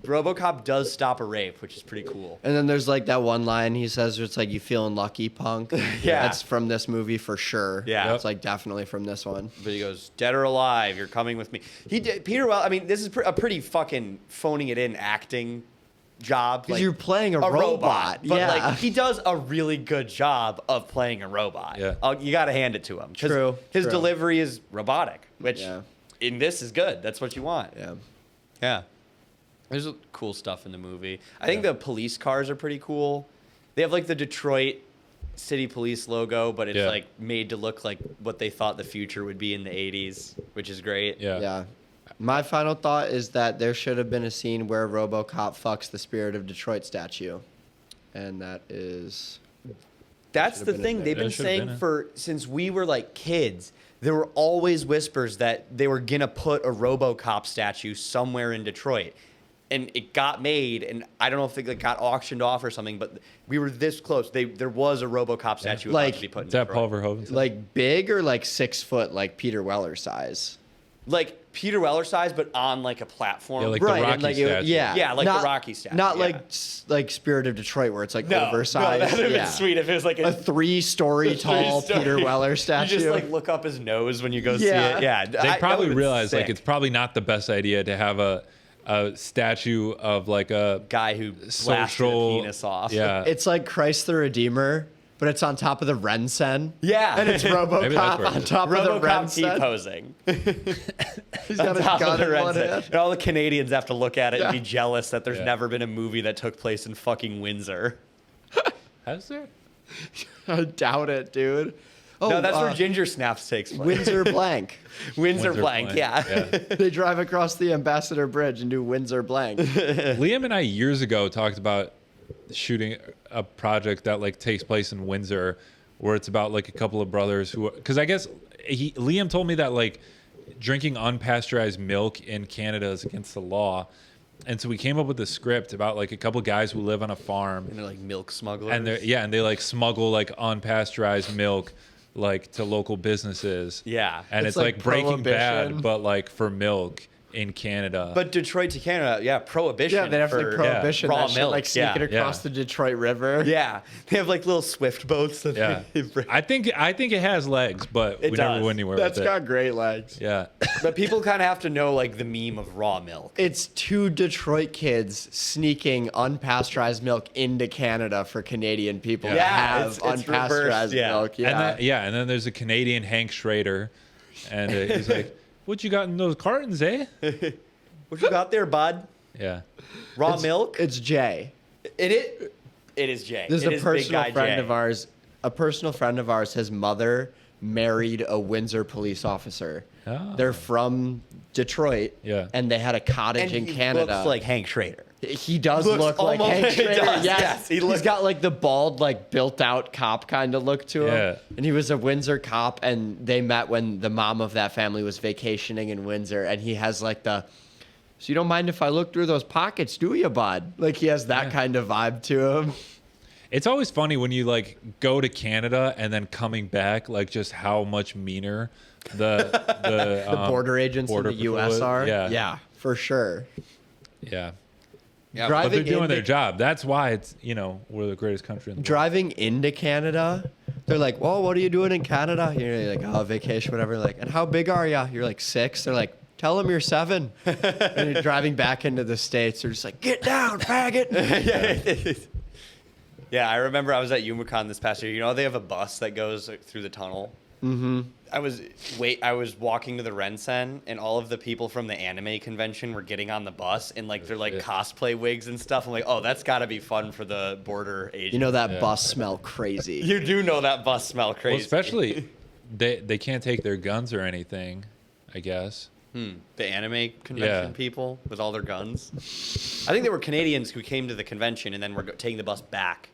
RoboCop does stop a rape, which is pretty cool. And then there's like that one line he says, where it's like, "You feeling lucky, punk?" Yeah. That's from this movie for sure. Yeah. It's like definitely from this one. But he goes, "Dead or alive, you're coming with me." He did Peter. Well, I mean, this is a pretty fucking phoning it in acting job. Because you're playing a robot. but Yeah. like he does a really good job of playing a robot. Yeah. You got to hand it to him. 'Cause True, His true. delivery is robotic, which Yeah. in this is good. That's what you want. Yeah. Yeah. There's cool stuff in the movie. I think the police cars are pretty cool. They have like the Detroit City Police logo, but it's like made to look like what they thought the future would be in the 80s, which is great. Yeah. Yeah. My final thought is that there should have been a scene where RoboCop fucks the Spirit of Detroit statue. And that is... That's Should've the been thing in they've there. been That should've been saying since we were like kids. There were always whispers that they were gonna put a RoboCop statue somewhere in Detroit, and it got made. And I don't know if it got auctioned off or something, but we were this close. There was a RoboCop statue about to be put in Is that Paul Detroit. Verhoeven? Like big or like 6 foot, like Peter Weller size? Like Peter Weller size, but on like a platform. Yeah, like the Right, and Rocky like statue. Yeah, like the not, Rocky statue, Not yeah. like Spirit of Detroit, where it's like no, oversized. that would have yeah. been sweet if it was like A 3-story tall Peter Weller statue. You just like look up his nose when you go see Yeah. it. Yeah, They probably realize like it's probably not the best idea to have a statue of like a guy who blasted social a penis off. Yeah. It's like Christ the Redeemer, but it's on top of the Rensen. Yeah. And it's Maybe that's RoboCop where it on is. top of the RoboCop Rensen. T-posing. He's got On a top gun of the in one Rensen. hand. And all the Canadians have to look at it and Yeah. be jealous that there's Yeah. never been a movie that took place in fucking Windsor. Has there? I doubt it, dude. Oh, No, that's where Ginger Snaps takes place. Windsor blank. Windsor blank, yeah. They drive across the Ambassador Bridge and do Windsor blank. Liam and I years ago talked about shooting a project that like takes place in Windsor, where it's about like a couple of brothers who, because I guess Liam told me that like drinking unpasteurized milk in Canada is against the law, and so we came up with a script about like a couple guys who live on a farm, And they're like milk smugglers. and they like smuggle like unpasteurized milk like to local businesses. Yeah. And It's it's like like Breaking Prohibition. Bad, but like for milk in Canada. But Detroit to Canada, yeah, prohibition. Yeah, they have for like prohibition. raw That shit, milk. like sneaking yeah. across the Detroit River. Yeah, they have like little swift boats. That Yeah, they bring. I think it has legs, but It we never does. went anywhere That's with it. got great legs. Yeah, But people kind of have to know like the meme of raw milk. It's 2 Detroit kids sneaking unpasteurized milk into Canada for Canadian people to Yeah, have it's unpasteurized reversed, yeah. milk. Yeah. and then there's a Canadian Hank Schrader, and he's like, "What you got in those cartons, eh?" What you got there, bud? Yeah, Raw milk? It's Jay. It is Jay. This is It a personal big guy friend Jay. of ours. A personal friend of ours, his mother married a Windsor police officer. Oh. They're from Detroit. Yeah. And they had a cottage And in he Canada. looks like Hank Schrader. He does Looks look like almost- Hank he Schrader. does, Yes. yes. He's got like the bald, like built out cop kind of look to him. Yeah. And he was a Windsor cop, and they met when the mom of that family was vacationing in Windsor, and he has like so you don't mind if I look through those pockets, do you, bud? Like he has that kind of vibe to him. it's always funny when you like go to Canada and then coming back, like just how much meaner the Border agents border in the patrol U.S. is. are. Yeah, Yeah, for sure. yeah. Yeah, But they're Driving doing their into- job. That's why it's we're the greatest country in the world. Driving into Canada, they're like, "Well, what are you doing in Canada?" You're like, "Oh, vacation, whatever." Like, and how big are you? You're like 6. They're like, "Tell them you're 7." And you're driving back into the States. They're just like, "Get down, faggot." Yeah, I remember I was at Umicon this past year. You know, they have a bus that goes through the tunnel. Mm-hmm. I was walking to the Rensen, and all of the people from the anime convention were getting on the bus in like their like cosplay wigs and stuff. I'm like, oh, that's got to be fun for the border agent. You know that Yeah. bus smell crazy. You do know that bus smell Well, crazy. especially they can't take their guns or anything, I guess. The anime convention Yeah. people with all their guns. I think they were Canadians who came to the convention and then were taking the bus back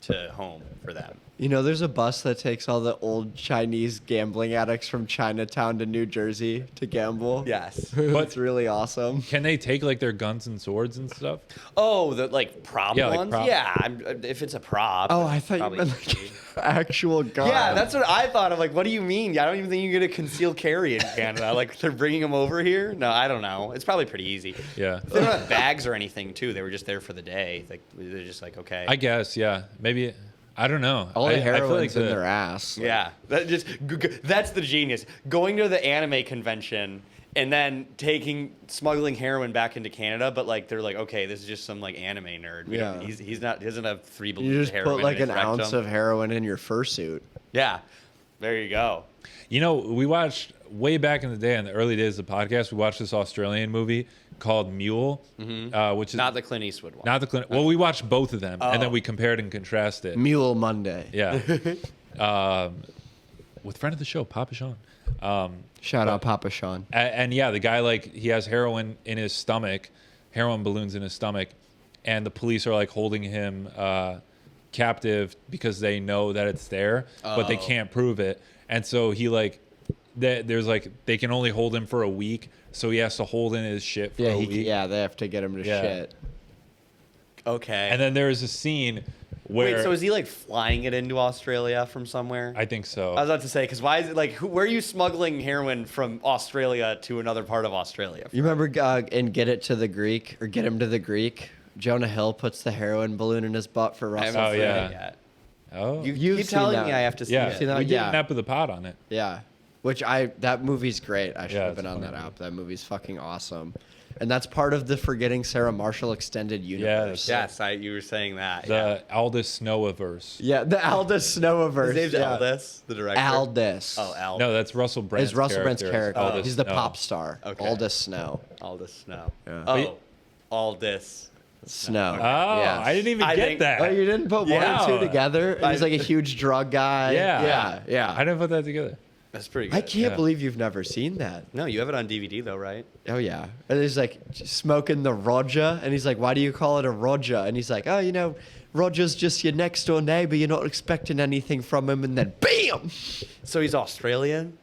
to home for them. You know, there's a bus that takes all the old Chinese gambling addicts from Chinatown to New Jersey to gamble. Yes. It's really awesome. Can they take like their guns and swords and stuff? Oh, the like prop Yeah, like ones? prop. Yeah, if it's a prop. Oh, I thought you probably meant like easy. actual gun. Yeah, that's what I thought. I'm like, what do you mean? I don't even think you get a concealed carry in Canada. Like, they're bringing them over here? No, I don't know. It's probably pretty easy. Yeah. They don't have bags or anything, too. They were just there for the day. Like, they're just like, okay. I guess, yeah. Maybe, I don't know. all the I feel heroin's like in their ass. Yeah, that's the genius. Going to the anime convention and then smuggling heroin back into Canada, but like they're like, okay, this is just some like anime nerd. Yeah. He doesn't have 3 You balloons of just heroin. put like in an his ounce rectum. of heroin in your fursuit. Yeah, there you go. You know, we watched way back in the day, in the early days of the podcast, we watched this Australian movie called Mule, which is Not the Clint Eastwood one. not the Clint. Well, we watched both of them, and Oh. then we compared and contrasted. Mule Monday. Yeah, with friend of the show, Papa Sean. Shout out Papa Sean. And yeah, the guy, like, he has heroin in his stomach, heroin balloons in his stomach, and the police are like holding him captive because they know that it's there, but they can't prove it. And so he like, there's like, they can only hold him for a week, so he has to hold in his shit for Yeah, a week. they have to get him to Yeah. shit. Okay. And then there's a scene where wait, so is he like flying it into Australia from somewhere? I think so. I was about to say, because why is it like, where are you smuggling heroin from Australia to another part of Australia? You remember in Get It to the Greek, or Get Him to the Greek? Jonah Hill puts the heroin balloon in his butt for I Russell. haven't Oh, seen yeah. it yet. Oh, You've Keep seen telling that. me I have to see yeah. it. See that? We did Yeah. an ep of the pod on it. Yeah. That movie's great. I should Yeah, have it's been a on funny that movie. app. That movie's fucking awesome. And that's part of the Forgetting Sarah Marshall extended universe. Yes, you were saying that. The Aldous Snowiverse. Yeah, the Aldous Snowiverse. His name's yeah. Aldous, the director. Aldous. Oh, Aldous. No, that's Russell Brand's It's Russell Brand's character. Aldous He's the Snow. pop star. Okay. Aldous Snow. Aldous Snow. Yeah. Oh, Aldous. Snow. Oh, Yes. I didn't even I get think- that. Oh, you didn't put one Yeah. and two together? And he's like a huge drug guy. Yeah. Yeah. I didn't put that together. That's pretty good. I can't Yeah. believe you've never seen that. No, you have it on DVD though, right? Oh yeah. And he's like smoking the Roger, and he's like, "Why do you call it a Roger?" And he's like, "Oh, you know, Roger's just your next door neighbor. You're not expecting anything from him." And then, bam! So he's Australian.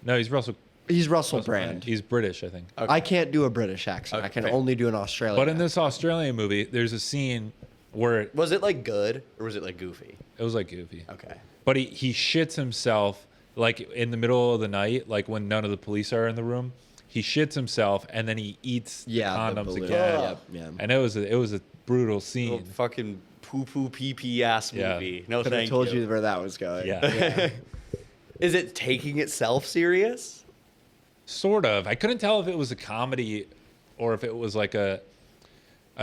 No, he's Russell. He's Russell Brand. He's British, I think. Okay. I can't do a British accent. I can Okay. only do an Australian. But in this Australian movie, there's a scene where Was it like good or was it like goofy? it was like goofy. Okay. But he shits himself like in the middle of the night, like when none of the police are in the room. He shits himself and then he eats the the condoms balloon. again. Yep, yeah. And it was a brutal Little scene. fucking poo poo pee pee ass Yeah. movie. No, Could have thank told you. you where that was going. Yeah. Is it taking itself serious? Sort of. I couldn't tell if it was a comedy or if it was like a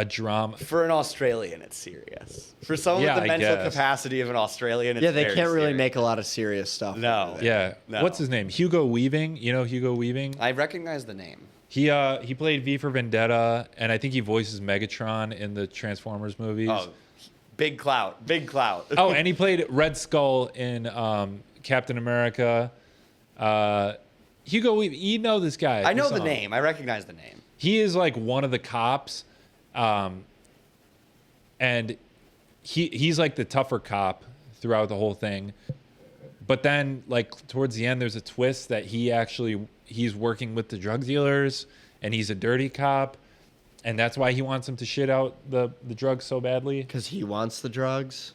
drama. For an Australian, it's serious. For someone Yeah, with the I mental guess. capacity of an Australian, it's Yeah, they very can't really serious. make a lot of serious stuff. No. over there. Yeah. No. What's his name? Hugo Weaving. You know Hugo Weaving? I recognize the name. He played V for Vendetta, and I think he voices Megatron in the Transformers movies. Oh, big clout. Big clout. Oh, and he played Red Skull in Captain America. Hugo Weaving, you know this guy. I know You the saw him. name. I recognize the name. He is like one of the cops, and he's like the tougher cop throughout the whole thing. But then, like towards the end, there's a twist that he's working with the drug dealers, and he's a dirty cop, and that's why he wants them to shit out the drugs so badly. Because he wants the drugs.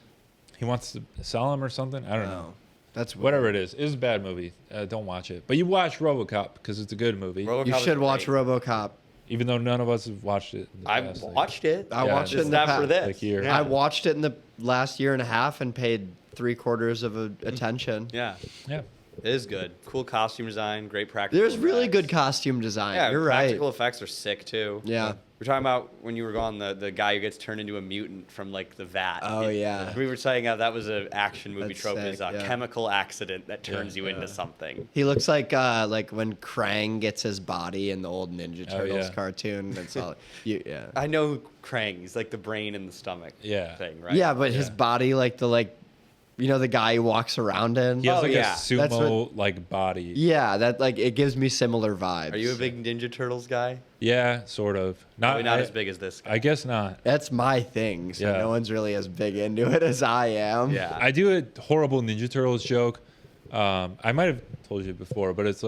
He wants to sell them or something. I don't know. That's weird. Whatever it is, it's a bad movie. Don't watch it. But you watch RoboCop because it's a good movie. RoboCop You is should watch great. RoboCop. Even though none of us have watched it. in the I past, like- watched it. I Yeah, watched it Just in the not for past. this. Like here. Yeah. I watched it in the last year and a half and paid 3/4 of attention. Yeah, Yeah. it is good. Cool costume design. Great practical. There's really effects. good costume design. Yeah, You're right. practical effects are sick too. Yeah. We're talking about when you were gone, the guy who gets turned into a mutant from like the vat. Oh, yeah. We were saying how that was an action movie That's trope sick, is a yeah. chemical accident that turns you yeah. into something. He looks like when Krang gets his body in the old Ninja Oh, Turtles yeah. cartoon. That's all. Yeah. I know Krang. He's like the brain in the stomach. Yeah. Thing, right? Yeah, but his Yeah. body, like the the guy who walks around in. He has Oh, like yeah. a That's sumo like body. Yeah, that like it gives me similar vibes. Are you a big Ninja Turtles guy? Yeah, sort of. Probably not as big as this guy. I guess not. That's my thing. So Yeah. no one's really as big into it as I am. Yeah. I do a horrible Ninja Turtles joke. I might have told you before, but it's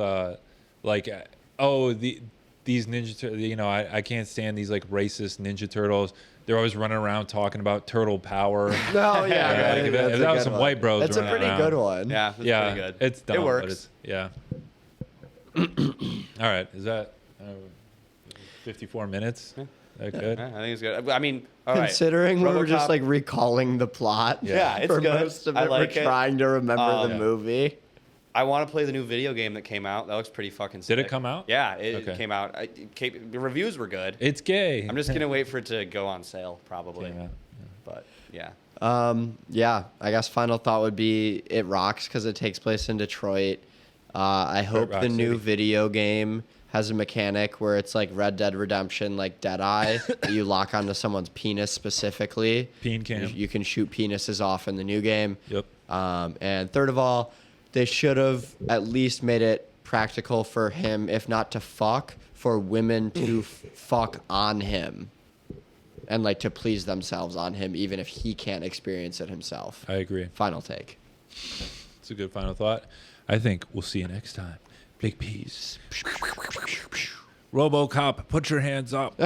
these Ninja Turtles. I can't stand these like racist Ninja Turtles. They're always running around talking about turtle power. No, yeah. Yeah, like, if that's that a was good some one. white bros That's a running pretty around. good one. Yeah, it's Yeah, pretty good. it's dumb. It but works. it's, yeah. All right, is that 54 minutes? That good? I think it's good. I mean, all right. Considering we were just RoboCop- like recalling the plot. Yeah, it's for good. most of I it, like we're it. trying to remember the Yeah. movie. I want to play the new video game that came out. That looks pretty fucking sick. Did it come out? Yeah, it Okay. came out. The reviews were good. It's gay. I'm just going to wait for it to go on sale, probably. Came out. But, yeah. Yeah, I guess final thought would be it rocks because it takes place in Detroit. I hope Rock the new City. video game has a mechanic where it's like Red Dead Redemption, like Deadeye, that you lock onto someone's penis specifically. Peen cam. You can shoot penises off in the new game. Yep. And third of all, they should have at least made it practical for him, if not to fuck, for women to fuck on him. And like to please themselves on him, even if he can't experience it himself. I agree. Final take. It's a good final thought. I think we'll see you next time. Big peace. RoboCop, put your hands up.